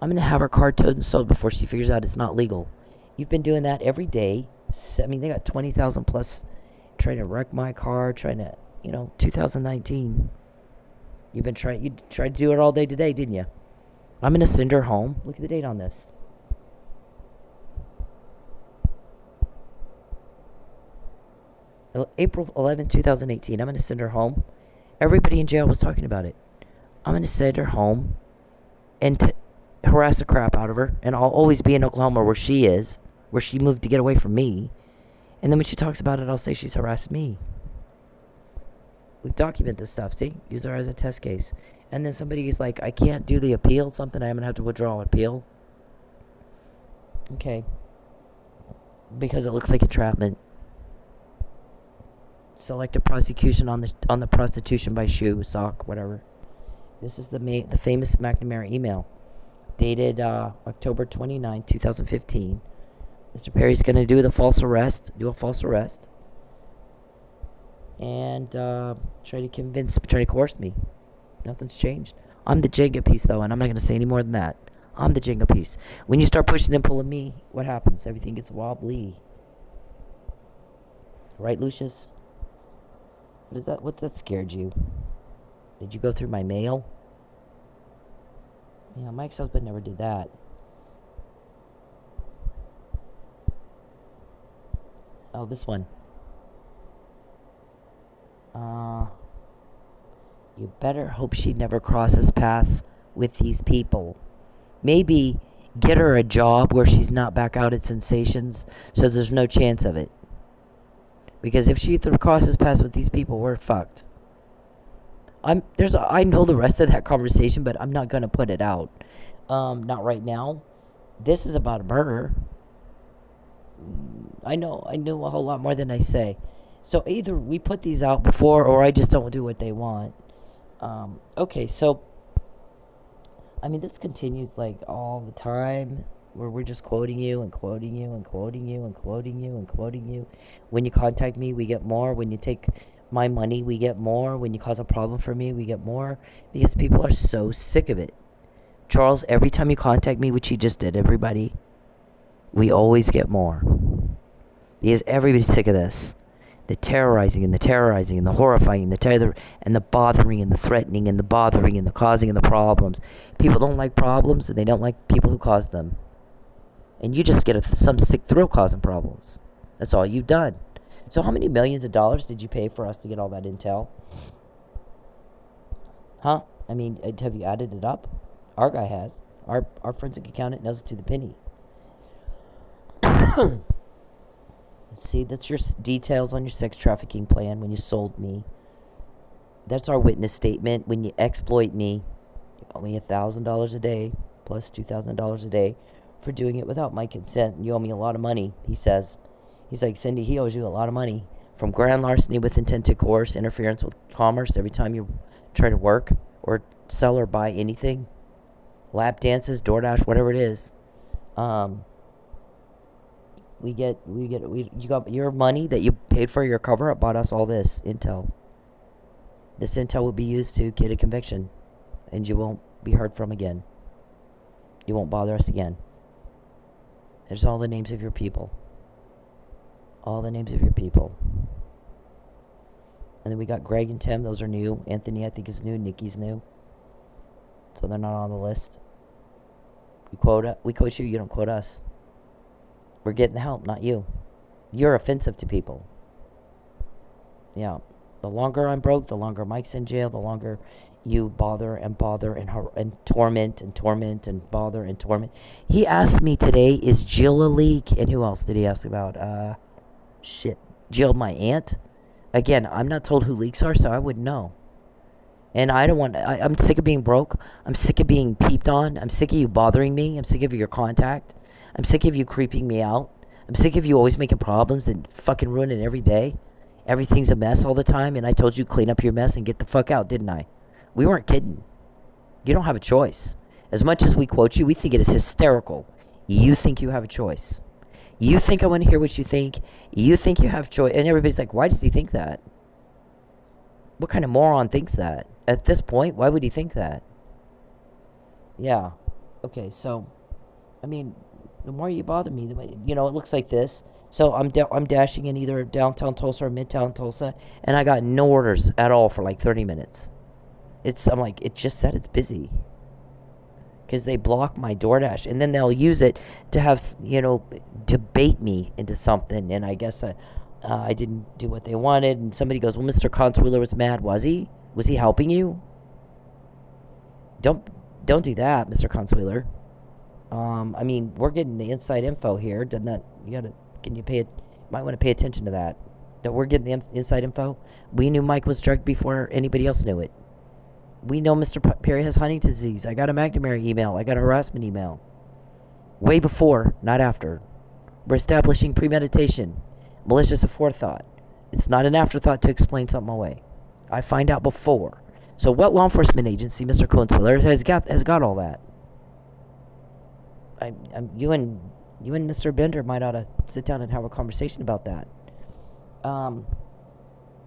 I'm going to have her car towed and sold before she figures out it's not legal. You've been doing that every day. I mean, they got 20,000 plus trying to wreck my car, trying to, 2019. You tried to do it all day today, didn't you? I'm going to send her home. Look at the date on this. April 11, 2018. I'm going to send her home. Everybody in jail was talking about it. I'm going to send her home and harass the crap out of her. And I'll always be in Oklahoma where she is, where she moved to get away from me. And then when she talks about it, I'll say she's harassed me. We document this stuff, see? Use her as a test case. And then somebody is like, I can't do the appeal, something I'm going to have to withdraw an appeal. Okay. Because it looks like entrapment. Selective prosecution on the prostitution by shoe, sock, whatever. This is the famous McNamara email, dated October 29, 2015. Mr. Perry's going to do a false arrest, and try to coerce me. Nothing's changed. I'm the Jenga piece, though, and I'm not going to say any more than that. I'm the Jenga piece. When you start pushing and pulling me, what happens? Everything gets wobbly. Right, Lucius? What's that scared you? Did you go through my mail? Yeah, my ex-husband never did that. Oh, this one. You better hope she never crosses paths with these people. Maybe get her a job where she's not back out at Sensations, so there's no chance of it. Because if she crosses paths with these people, we're fucked. I know the rest of that conversation, but I'm not gonna put it out. Not right now. This is about a murder. I know a whole lot more than I say. So either we put these out before, or I just don't do what they want. Okay, so I mean, this continues like all the time, where we're just quoting you and quoting you and quoting you and quoting you and quoting you. When you contact me, we get more. When you take my money, we get more. When you cause a problem for me, we get more. Because people are so sick of it. Charles, every time you contact me, which you just did, everybody, we always get more. Because everybody's sick of this. The terrorizing and the terrorizing and the horrifying and the terror and the bothering and the threatening and the bothering and the causing and the problems. People don't like problems, and they don't like people who cause them. And you just get some sick thrill causing problems. That's all you've done. So how many millions of dollars did you pay for us to get all that intel? Huh? I mean, have you added it up? Our guy has. Our forensic accountant knows it to the penny. See, that's your details on your sex trafficking plan when you sold me. That's our witness statement when you exploit me. You owe me $1,000 a day plus $2,000 a day for doing it without my consent. You owe me a lot of money, he says. He's like, Cyndi, he owes you a lot of money. From grand larceny with intent to coerce, interference with commerce every time you try to work or sell or buy anything. Lap dances, DoorDash, whatever it is. You got your money that you paid for your cover-up bought us all this intel. This intel will be used to get a conviction, and you won't be heard from again. You won't bother us again. There's all the names of your people. All the names of your people. And then we got Greg and Tim. Those are new. Anthony, I think, is new. Nikki's new. So they're not on the list. We quote you. You don't quote us. We're getting the help, not you. You're offensive to people. Yeah. The longer I'm broke, the longer Mike's in jail, the longer you bother and torment and torment and bother and torment. He asked me today, is Jill a leak? And who else did he ask about? Jill, my aunt. Again, I'm not told who leaks are, so I wouldn't know. And I don't want... I'm sick of being broke. I'm sick of being peeped on. I'm sick of you bothering me. I'm sick of your contact. I'm sick of you creeping me out. I'm sick of you always making problems and fucking ruining every day. Everything's a mess all the time, and I told you clean up your mess and get the fuck out, didn't I? We weren't kidding. You don't have a choice. As much as we quote you, we think it is hysterical. You think you have a choice. You think I want to hear what you think. You think you have choice. And everybody's like, why does he think that? What kind of moron thinks that? At this point, why would he think that? Yeah. Okay, so, I mean, the more you bother me, it looks like this. So I'm dashing in either downtown Tulsa or midtown Tulsa, and I got no orders at all for like 30 minutes. I'm like, it just said it's busy. Because they block my DoorDash, and then they'll use it to have, to bait me into something, and I guess I didn't do what they wanted, and somebody goes, well, Mr. Consueler was mad, was he? Was he helping you? Don't do that, Mr. Consueler. I mean, we're getting the inside info here. Doesn't that, might want to pay attention to that. That we're getting the inside info. We knew Mike was drugged before anybody else knew it. We know Mr. Perry has Huntington's disease. I got a McNamara email. I got a harassment email. Way before, not after. We're establishing premeditation. Malicious aforethought. It's not an afterthought to explain something away. I find out before. So what law enforcement agency, Mr. Coenswiller, has got all that? You and Mr. Bender might ought to sit down and have a conversation about that.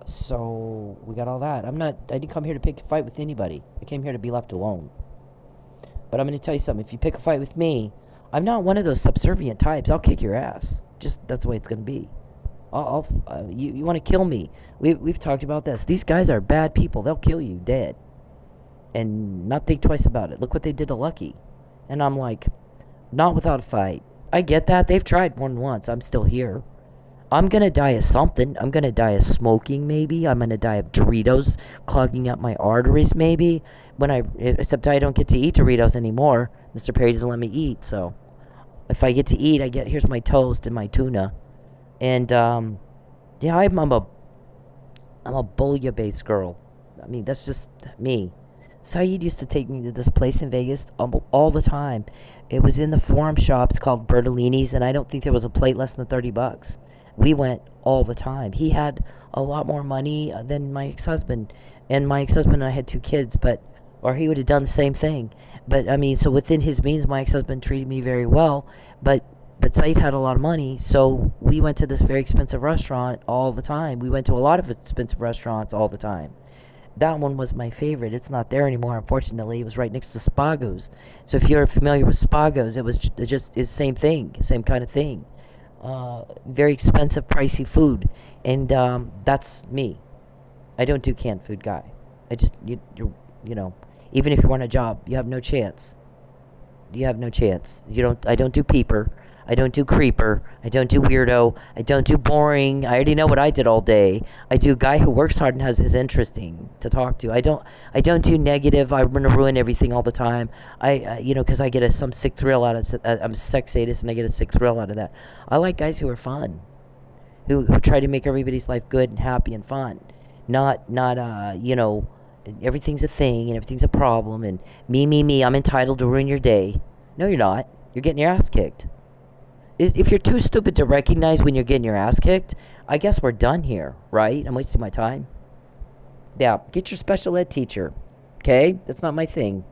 So we got all that. I didn't come here to pick a fight with anybody. I came here to be left alone. But I'm going to tell you something. If you pick a fight with me, I'm not one of those subservient types. I'll kick your ass. Just that's the way it's going to be. You want to kill me? We've talked about this. These guys are bad people. They'll kill you dead, and not think twice about it. Look what they did to Lucky. And I'm like, not without a fight. I get that. They've tried more than once. I'm still here. I'm going to die of something. I'm going to die of smoking, maybe. I'm going to die of Doritos clogging up my arteries, maybe. Except I don't get to eat Doritos anymore. Mr. Perry doesn't let me eat, so if I get to eat, here's my toast and my tuna. And, yeah, I'm a bouillabaisse girl. I mean, that's just me. Saeed used to take me to this place in Vegas all the time. It was in the Forum Shops called Bertolini's, and I don't think there was a plate less than $30. We went all the time. He had a lot more money than my ex-husband, and my ex-husband and I had 2 kids, or he would have done the same thing. But, I mean, so within his means, my ex-husband treated me very well, but Saeed had a lot of money, so we went to this very expensive restaurant all the time. We went to a lot of expensive restaurants all the time. That one was my favorite. It's not there anymore, unfortunately. It was right next to Spago's. So if you're familiar with Spago's, it was just the same thing, same kind of thing. Very expensive, pricey food. And that's me. I don't do canned food, guy. I just, even if you want a job, you have no chance. You have no chance. I don't do peeper. I don't do creeper. I don't do weirdo. I don't do boring. I already know what I did all day. I do a guy who works hard and has his interesting to talk to. I don't do negative. I'm gonna ruin everything all the time. Because I get some sick thrill out of. I'm a sex sadist and I get a sick thrill out of that. I like guys who are fun, who try to make everybody's life good and happy and fun, not everything's a thing and everything's a problem and me. I'm entitled to ruin your day. No, you're not. You're getting your ass kicked. If you're too stupid to recognize when you're getting your ass kicked, I guess we're done here, right? I'm wasting my time. Yeah, get your special ed teacher. Okay? That's not my thing.